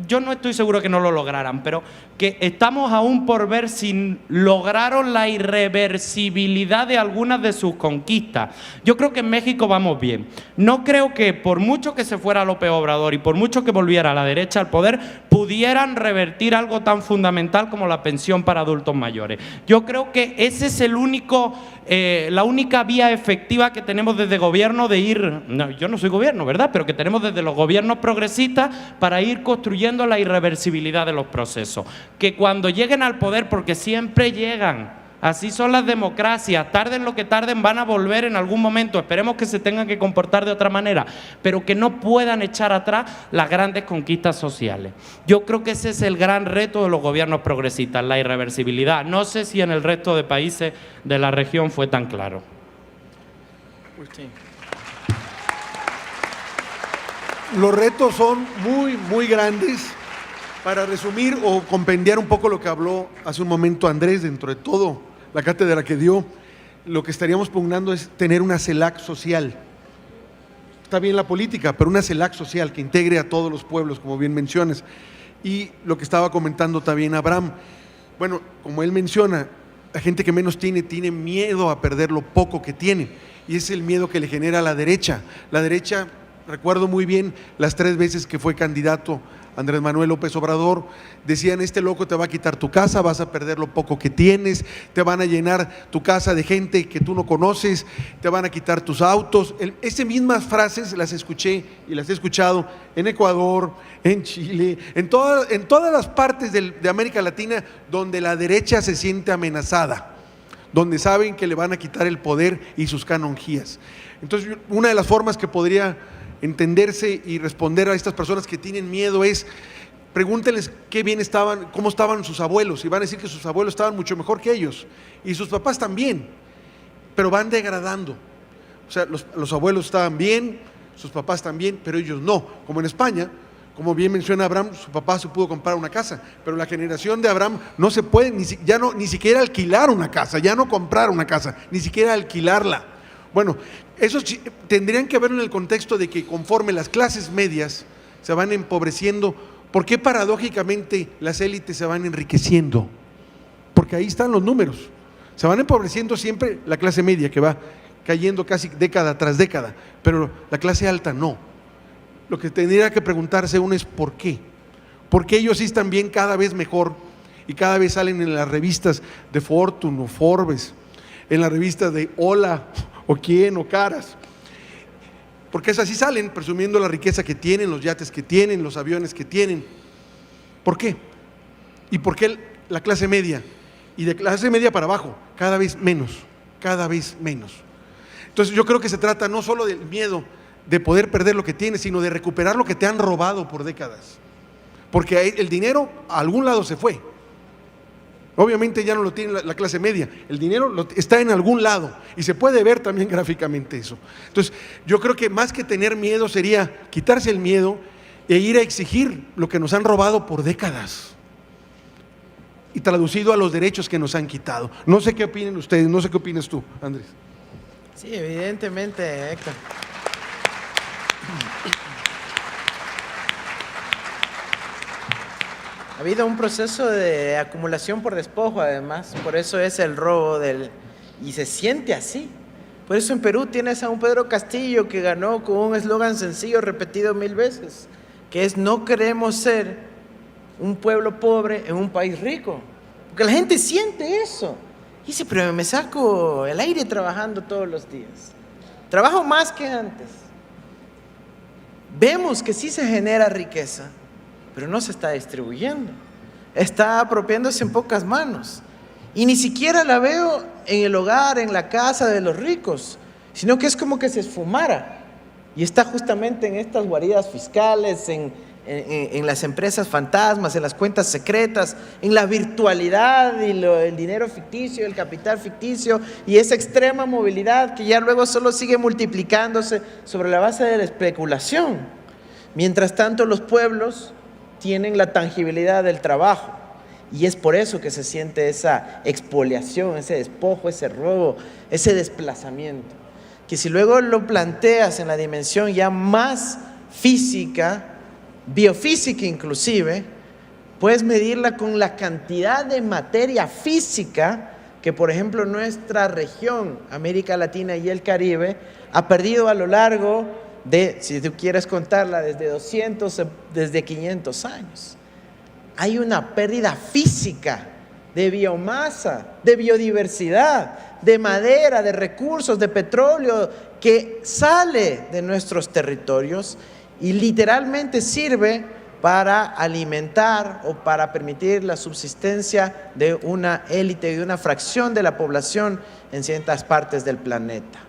yo no estoy seguro que no lo lograran, pero que estamos aún por ver si lograron la irreversibilidad de algunas de sus conquistas. Yo creo que en México vamos bien. No creo que por mucho que se fuera López Obrador y por mucho que volviera a la derecha al poder, pudieran revertir algo tan fundamental como la pensión para adultos mayores. Yo creo que ese es la única vía efectiva que tenemos desde gobierno de ir, no, yo no soy gobierno, ¿verdad? Pero que tenemos desde los gobiernos progresistas para ir construyendo la irreversibilidad de los procesos. Que cuando lleguen al poder, porque siempre llegan, así son las democracias, tarden lo que tarden, van a volver en algún momento, esperemos que se tengan que comportar de otra manera, pero que no puedan echar atrás las grandes conquistas sociales. Yo creo que ese es el gran reto de los gobiernos progresistas, la irreversibilidad. No sé si en el resto de países de la región fue tan claro. Sí. Los retos son muy, muy grandes. Para resumir o compendiar un poco lo que habló hace un momento Andrés, dentro de todo la cátedra que dio, lo que estaríamos pugnando es tener una CELAC social. Está bien la política, pero una CELAC social que integre a todos los pueblos, como bien mencionas. Y lo que estaba comentando también Abraham, bueno, como él menciona, la gente que menos tiene miedo a perder lo poco que tiene, y es el miedo que le genera a la derecha. La derecha, recuerdo muy bien las 3 veces que fue candidato Andrés Manuel López Obrador, decían: este loco te va a quitar tu casa, vas a perder lo poco que tienes, te van a llenar tu casa de gente que tú no conoces, te van a quitar tus autos. Esas mismas frases las escuché y las he escuchado en Ecuador, en Chile, en todas las partes de América Latina donde la derecha se siente amenazada, donde saben que le van a quitar el poder y sus canonjías. Entonces, una de las formas que podría entenderse y responder a estas personas que tienen miedo es: pregúntenles qué bien estaban, cómo estaban sus abuelos, y van a decir que sus abuelos estaban mucho mejor que ellos, y sus papás también, pero van degradando. O sea, los abuelos estaban bien, sus papás también, pero ellos no. Como en España, como bien menciona Abraham, su papá se pudo comprar una casa, pero la generación de Abraham no se puede ni siquiera alquilar una casa, ya no comprar una casa, ni siquiera alquilarla. Bueno, eso tendrían que verlo en el contexto de que conforme las clases medias se van empobreciendo, ¿por qué paradójicamente las élites se van enriqueciendo? Porque ahí están los números. Se van empobreciendo siempre la clase media, que va cayendo casi década tras década, pero la clase alta no. Lo que tendría que preguntarse uno es ¿por qué? ¿Por qué ellos sí están bien cada vez mejor y cada vez salen en las revistas de Fortune o Forbes, en la revista de Hola o Quién o Caras? Porque es así, salen presumiendo la riqueza que tienen, los yates que tienen, los aviones que tienen. ¿Por qué? ¿Y por qué la clase media, y de clase media para abajo, cada vez menos, cada vez menos. Entonces yo creo que se trata no solo del miedo de poder perder lo que tienes, sino de recuperar lo que te han robado por décadas. Porque el dinero a algún lado se fue. Obviamente ya no lo tiene la clase media, el dinero está en algún lado y se puede ver también gráficamente eso. Entonces yo creo que más que tener miedo sería quitarse el miedo e ir a exigir lo que nos han robado por décadas y traducido a los derechos que nos han quitado. No sé qué opinen ustedes, no sé qué opinas tú, Andrés. Sí, evidentemente, Héctor. Ha habido un proceso de acumulación por despojo, además, por eso es el robo y se siente así. Por eso en Perú tienes a un Pedro Castillo que ganó con un eslogan sencillo repetido 1000 veces, que es: no queremos ser un pueblo pobre en un país rico. Porque la gente siente eso. Y dice: pero me saco el aire trabajando todos los días. Trabajo más que antes. Vemos que sí se genera riqueza, pero no se está distribuyendo. Está apropiándose en pocas manos. Y ni siquiera la veo en el hogar, en la casa de los ricos, sino que es como que se esfumara. Y está justamente en estas guaridas fiscales, en las empresas fantasmas, en las cuentas secretas, en la virtualidad y el dinero ficticio, el capital ficticio y esa extrema movilidad que ya luego solo sigue multiplicándose sobre la base de la especulación. Mientras tanto, los pueblos tienen la tangibilidad del trabajo y es por eso que se siente esa expoliación, ese despojo, ese robo, ese desplazamiento. Que si luego lo planteas en la dimensión ya más física, biofísica inclusive, puedes medirla con la cantidad de materia física que, por ejemplo, nuestra región, América Latina y el Caribe, ha perdido a lo largo de, si tú quieres contarla, desde 200, desde 500 años. Hay una pérdida física de biomasa, de biodiversidad, de madera, de recursos, de petróleo que sale de nuestros territorios y literalmente sirve para alimentar o para permitir la subsistencia de una élite y de una fracción de la población en ciertas partes del planeta.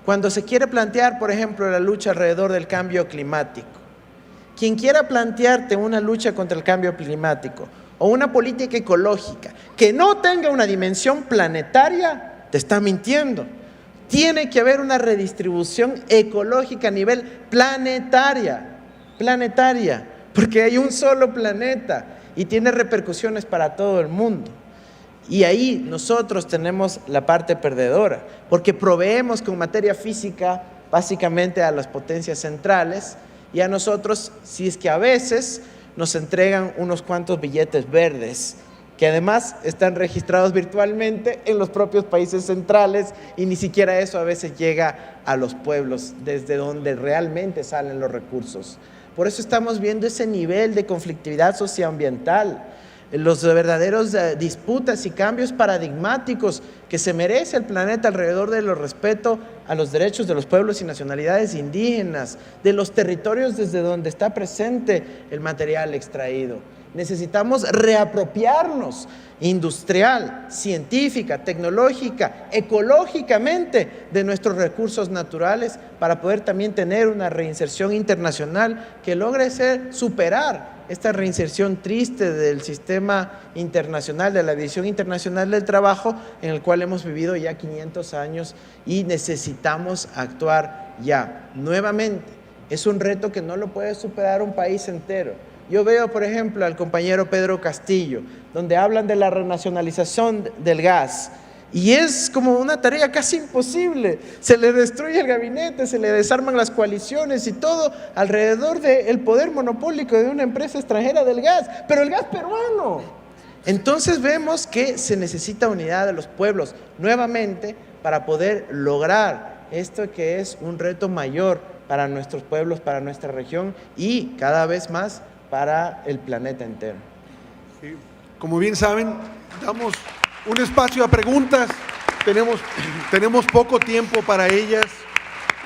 Cuando se quiere plantear, por ejemplo, la lucha alrededor del cambio climático, quien quiera plantearte una lucha contra el cambio climático o una política ecológica que no tenga una dimensión planetaria, te está mintiendo. Tiene que haber una redistribución ecológica a nivel planetaria, porque hay un solo planeta y tiene repercusiones para todo el mundo. Y ahí nosotros tenemos la parte perdedora, porque proveemos con materia física básicamente a las potencias centrales y a nosotros, si es que a veces nos entregan unos cuantos billetes verdes, que además están registrados virtualmente en los propios países centrales y ni siquiera eso a veces llega a los pueblos desde donde realmente salen los recursos. Por eso estamos viendo ese nivel de conflictividad socioambiental, los verdaderos disputas y cambios paradigmáticos que se merece el planeta alrededor del respeto a los derechos de los pueblos y nacionalidades indígenas, de los territorios desde donde está presente el material extraído. Necesitamos reapropiarnos industrial, científica, tecnológica, ecológicamente de nuestros recursos naturales para poder también tener una reinserción internacional que logre superar esta reinserción triste del sistema internacional, de la División Internacional del Trabajo, en el cual hemos vivido ya 500 años y necesitamos actuar ya. Nuevamente, es un reto que no lo puede superar un país entero. Yo veo, por ejemplo, al compañero Pedro Castillo, donde hablan de la renacionalización del gas, y es como una tarea casi imposible. Se le destruye el gabinete, se le desarman las coaliciones y todo alrededor del poder monopólico de una empresa extranjera del gas, pero el gas peruano. Entonces vemos que se necesita unidad de los pueblos nuevamente para poder lograr esto que es un reto mayor para nuestros pueblos, para nuestra región y cada vez más para el planeta entero. Sí. Como bien saben, damos un espacio a preguntas, tenemos poco tiempo para ellas.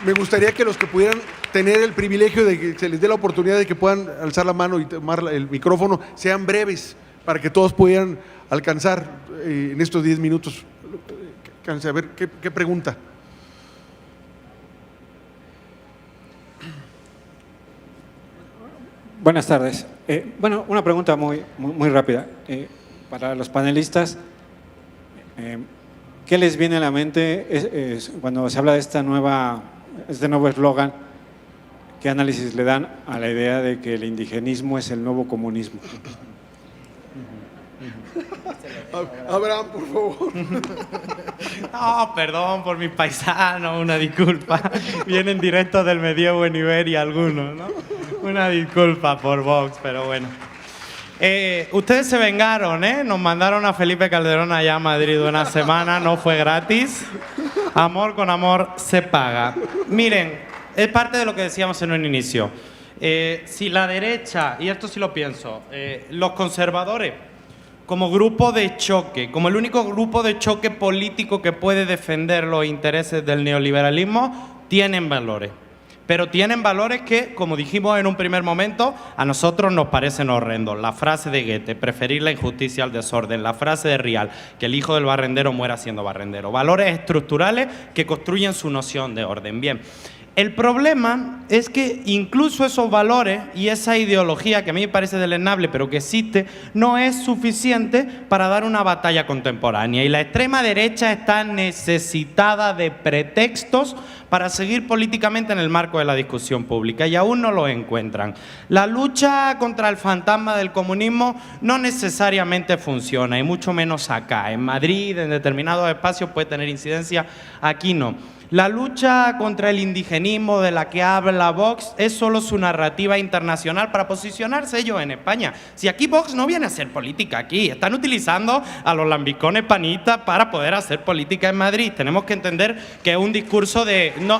Me gustaría que los que pudieran tener el privilegio de que se les dé la oportunidad de que puedan alzar la mano y tomar el micrófono, sean breves, para que todos pudieran alcanzar en estos 10 minutos. A ver, ¿qué pregunta? Buenas tardes. Bueno, una pregunta muy rápida. Para los panelistas, ¿qué les viene a la mente cuando se habla de este nuevo eslogan? ¿Qué análisis le dan a la idea de que el indigenismo es el nuevo comunismo? Abraham, por favor. No, perdón por mis paisanos, una disculpa. Vienen directos del medievo en Iberia algunos, ¿no? Una disculpa por Vox, pero bueno. Ustedes se vengaron, ¿eh? Nos mandaron a Felipe Calderón allá a Madrid una semana, no fue gratis. Amor con amor se paga. Miren, es parte de lo que decíamos en un inicio. Si la derecha, y esto sí lo pienso, los conservadores, como grupo de choque, como el único grupo de choque político que puede defender los intereses del neoliberalismo, tienen valores. Pero tienen valores que, como dijimos en un primer momento, a nosotros nos parecen horrendos. La frase de Goethe, preferir la injusticia al desorden. La frase de Rial, que el hijo del barrendero muera siendo barrendero. Valores estructurales que construyen su noción de orden. Bien. El problema es que incluso esos valores y esa ideología que a mí me parece deleznable pero que existe, no es suficiente para dar una batalla contemporánea. Y la extrema derecha está necesitada de pretextos para seguir políticamente en el marco de la discusión pública y aún no lo encuentran. La lucha contra el fantasma del comunismo no necesariamente funciona y mucho menos acá. En Madrid, en determinados espacios puede tener incidencia, aquí no. La lucha contra el indigenismo de la que habla Vox es solo su narrativa internacional para posicionarse ellos en España. Si aquí Vox no viene a hacer política aquí, están utilizando a los lambicones panistas para poder hacer política en Madrid. Tenemos que entender que es un discurso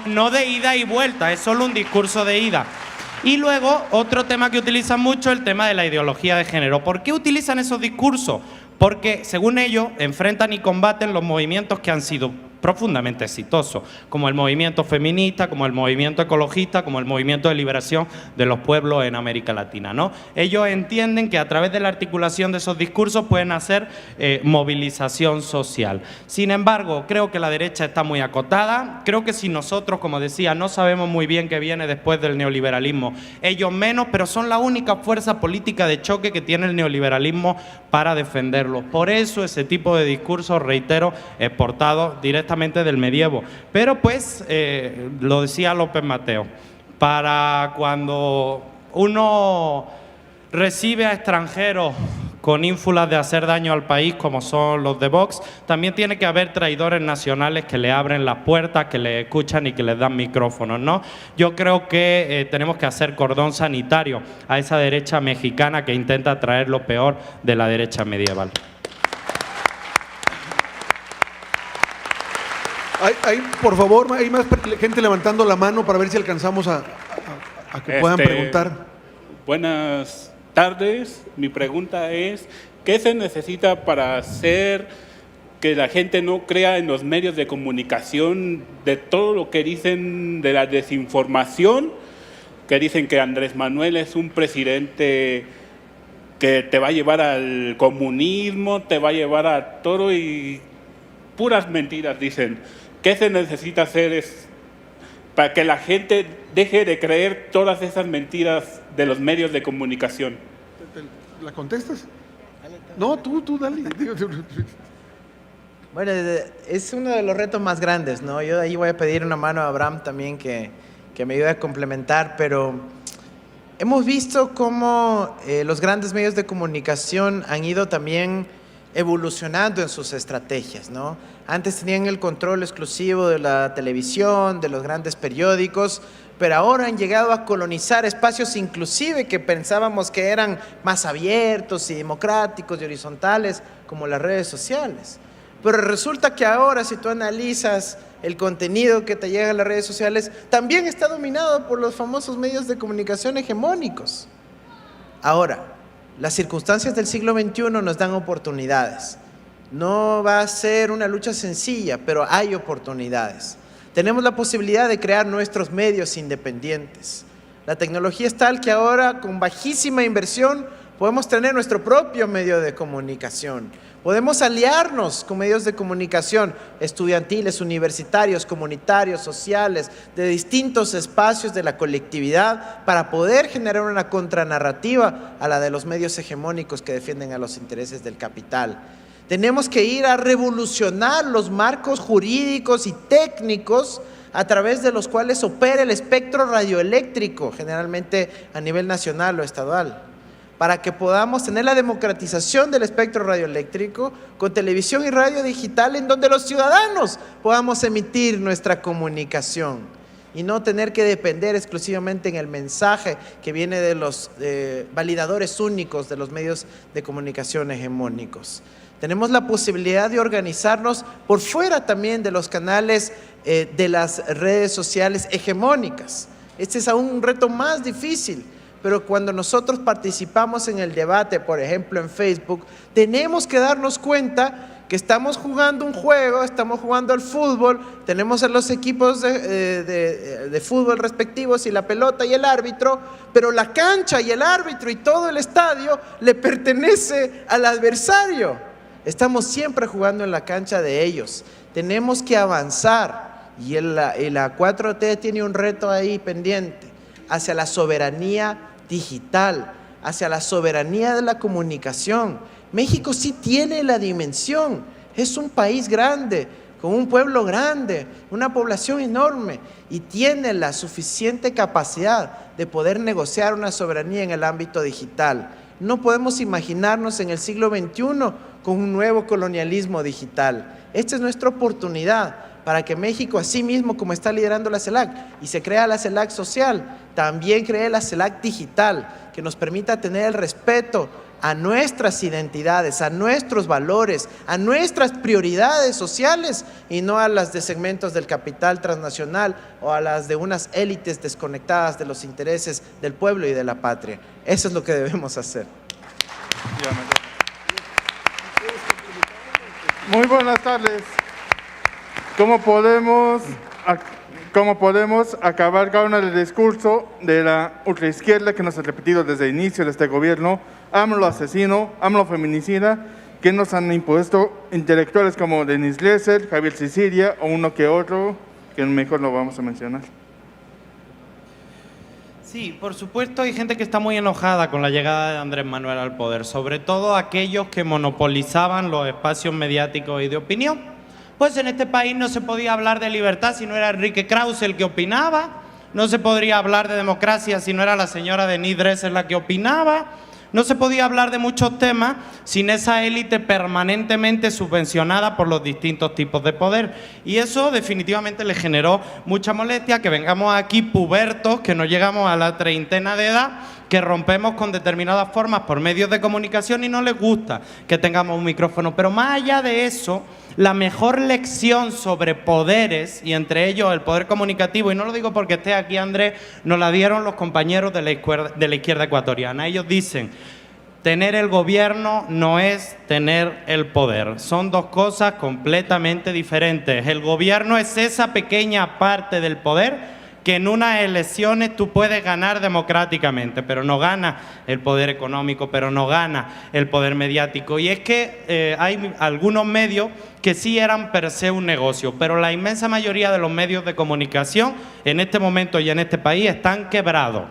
no de ida y vuelta, es solo un discurso de ida. Y luego, otro tema que utilizan mucho, el tema de la ideología de género. ¿Por qué utilizan esos discursos? Porque, según ellos, enfrentan y combaten los movimientos que han sido profundamente exitosos, como el movimiento feminista, como el movimiento ecologista, como el movimiento de liberación de los pueblos en América Latina, ¿no? Ellos entienden que a través de la articulación de esos discursos pueden hacer movilización social. Sin embargo, creo que la derecha está muy acotada. Creo que si nosotros, como decía, no sabemos muy bien qué viene después del neoliberalismo, ellos menos, pero son la única fuerza política de choque que tiene el neoliberalismo para defenderlo. Por eso ese tipo de discursos, reitero, exportados directamente del medievo. Pero pues, lo decía López Mateo, para cuando uno recibe a extranjeros con ínfulas de hacer daño al país, como son los de Vox, también tiene que haber traidores nacionales que le abren las puertas, que le escuchan y que les dan micrófonos, ¿no? Yo creo que tenemos que hacer cordón sanitario a esa derecha mexicana que intenta traer lo peor de la derecha medieval. Por favor, hay más gente levantando la mano para ver si alcanzamos a que puedan preguntar. Buenas tardes. Mi pregunta es, ¿qué se necesita para hacer que la gente no crea en los medios de comunicación de todo lo que dicen de la desinformación? Que dicen que Andrés Manuel es un presidente que te va a llevar al comunismo, te va a llevar a todo y puras mentiras dicen. ¿Qué se necesita hacer para que la gente deje de creer todas esas mentiras de los medios de comunicación? ¿La contestas? No, tú dale. Bueno, es uno de los retos más grandes, ¿no? Yo de ahí voy a pedir una mano a Abraham también que me ayude a complementar, pero hemos visto cómo los grandes medios de comunicación han ido también evolucionando en sus estrategias, ¿no? Antes tenían el control exclusivo de la televisión, de los grandes periódicos, pero ahora han llegado a colonizar espacios inclusive que pensábamos que eran más abiertos y democráticos y horizontales, como las redes sociales. Pero resulta que ahora, si tú analizas el contenido que te llega a las redes sociales, también está dominado por los famosos medios de comunicación hegemónicos. Ahora, las circunstancias del siglo XXI nos dan oportunidades. No va a ser una lucha sencilla, pero hay oportunidades. Tenemos la posibilidad de crear nuestros medios independientes. La tecnología es tal que ahora, con bajísima inversión, podemos tener nuestro propio medio de comunicación. Podemos aliarnos con medios de comunicación estudiantiles, universitarios, comunitarios, sociales, de distintos espacios de la colectividad para poder generar una contranarrativa a la de los medios hegemónicos que defienden a los intereses del capital. Tenemos que ir a revolucionar los marcos jurídicos y técnicos a través de los cuales opera el espectro radioeléctrico, generalmente a nivel nacional o estadual, para que podamos tener la democratización del espectro radioeléctrico con televisión y radio digital en donde los ciudadanos podamos emitir nuestra comunicación y no tener que depender exclusivamente en el mensaje que viene de los validadores únicos de los medios de comunicación hegemónicos. Tenemos la posibilidad de organizarnos por fuera también de los canales de las redes sociales hegemónicas. Este es aún un reto más difícil, pero cuando nosotros participamos en el debate, por ejemplo en Facebook, tenemos que darnos cuenta que estamos jugando un juego, estamos jugando al fútbol, tenemos a los equipos de fútbol respectivos y la pelota y el árbitro, pero la cancha y el árbitro y todo el estadio le pertenece al adversario. Estamos siempre jugando en la cancha de ellos. Tenemos que avanzar y la 4T tiene un reto ahí pendiente hacia la soberanía digital, hacia la soberanía de la comunicación. México sí tiene la dimensión, es un país grande, con un pueblo grande, una población enorme y tiene la suficiente capacidad de poder negociar una soberanía en el ámbito digital. No podemos imaginarnos en el siglo XXI con un nuevo colonialismo digital. Esta es nuestra oportunidad para que México, así mismo como está liderando la CELAC y se crea la CELAC social, también cree la CELAC digital, que nos permita tener el respeto a nuestras identidades, a nuestros valores, a nuestras prioridades sociales y no a las de segmentos del capital transnacional o a las de unas élites desconectadas de los intereses del pueblo y de la patria. Eso es lo que debemos hacer. Muy buenas tardes. ¿Cómo podemos acabar con el discurso de la ultraizquierda que nos ha repetido desde el inicio de este gobierno? AMLO asesino, AMLO feminicida, que nos han impuesto intelectuales como Denis Lesser, Javier Sicilia o uno que otro, que mejor no vamos a mencionar. Sí, por supuesto hay gente que está muy enojada con la llegada de Andrés Manuel al poder, sobre todo aquellos que monopolizaban los espacios mediáticos y de opinión. Pues en este país no se podía hablar de libertad si no era Enrique Krause el que opinaba, no se podría hablar de democracia si no era la señora Denise Dresser la que opinaba, no se podía hablar de muchos temas sin esa élite permanentemente subvencionada por los distintos tipos de poder. Y eso definitivamente le generó mucha molestia, que vengamos aquí pubertos, que no llegamos a la treintena de edad, que rompemos con determinadas formas por medios de comunicación y no les gusta que tengamos un micrófono. Pero más allá de eso, la mejor lección sobre poderes, y entre ellos el poder comunicativo, y no lo digo porque esté aquí Andrés, nos la dieron los compañeros de la izquierda ecuatoriana. Ellos dicen: tener el gobierno no es tener el poder. Son dos cosas completamente diferentes. El gobierno es esa pequeña parte del poder que en unas elecciones tú puedes ganar democráticamente, pero no gana el poder económico, pero no gana el poder mediático. Y es que hay algunos medios que sí eran per se un negocio, pero la inmensa mayoría de los medios de comunicación en este momento y en este país están quebrados.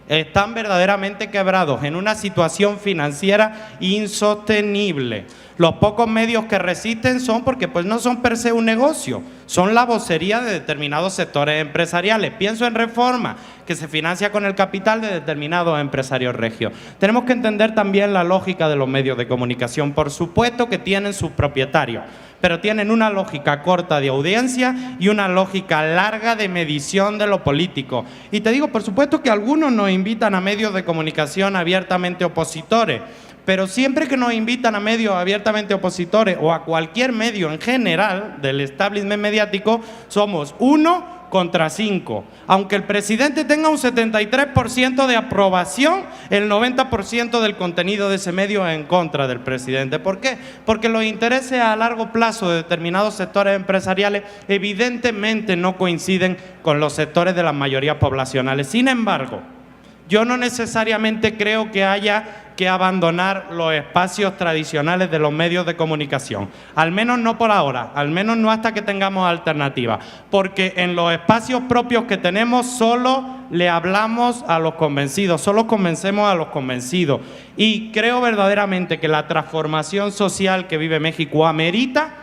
Están verdaderamente quebrados, en una situación financiera insostenible. Los pocos medios que resisten son porque pues no son per se un negocio, son la vocería de determinados sectores empresariales. Pienso en Reforma, que se financia con el capital de determinados empresarios regios. Tenemos que entender también la lógica de los medios de comunicación. Por supuesto que tienen sus propietarios, pero tienen una lógica corta de audiencia y una lógica larga de medición de lo político. Y te digo, por supuesto que algunos nos invitan a medios de comunicación abiertamente opositores, pero siempre que nos invitan a medios abiertamente opositores o a cualquier medio en general del establishment mediático, somos 1 contra 5. Aunque el presidente tenga un 73% de aprobación, el 90% del contenido de ese medio es en contra del presidente. ¿Por qué? Porque los intereses a largo plazo de determinados sectores empresariales evidentemente no coinciden con los sectores de las mayorías poblacionales. Sin embargo, yo no necesariamente creo que haya que abandonar los espacios tradicionales de los medios de comunicación. Al menos no por ahora, al menos no hasta que tengamos alternativas, porque en los espacios propios que tenemos solo le hablamos a los convencidos, solo convencemos a los convencidos. Y creo verdaderamente que la transformación social que vive México amerita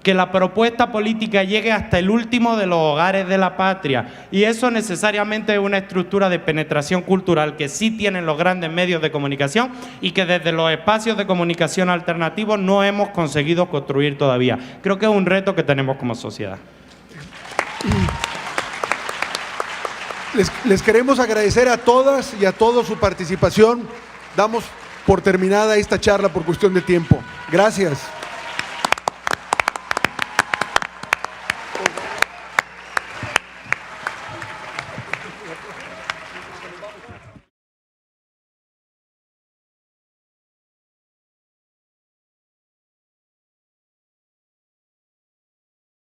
que la propuesta política llegue hasta el último de los hogares de la patria. Y eso necesariamente es una estructura de penetración cultural que sí tienen los grandes medios de comunicación y que desde los espacios de comunicación alternativos no hemos conseguido construir todavía. Creo que es un reto que tenemos como sociedad. Les queremos agradecer a todas y a todos su participación. Damos por terminada esta charla por cuestión de tiempo. Gracias.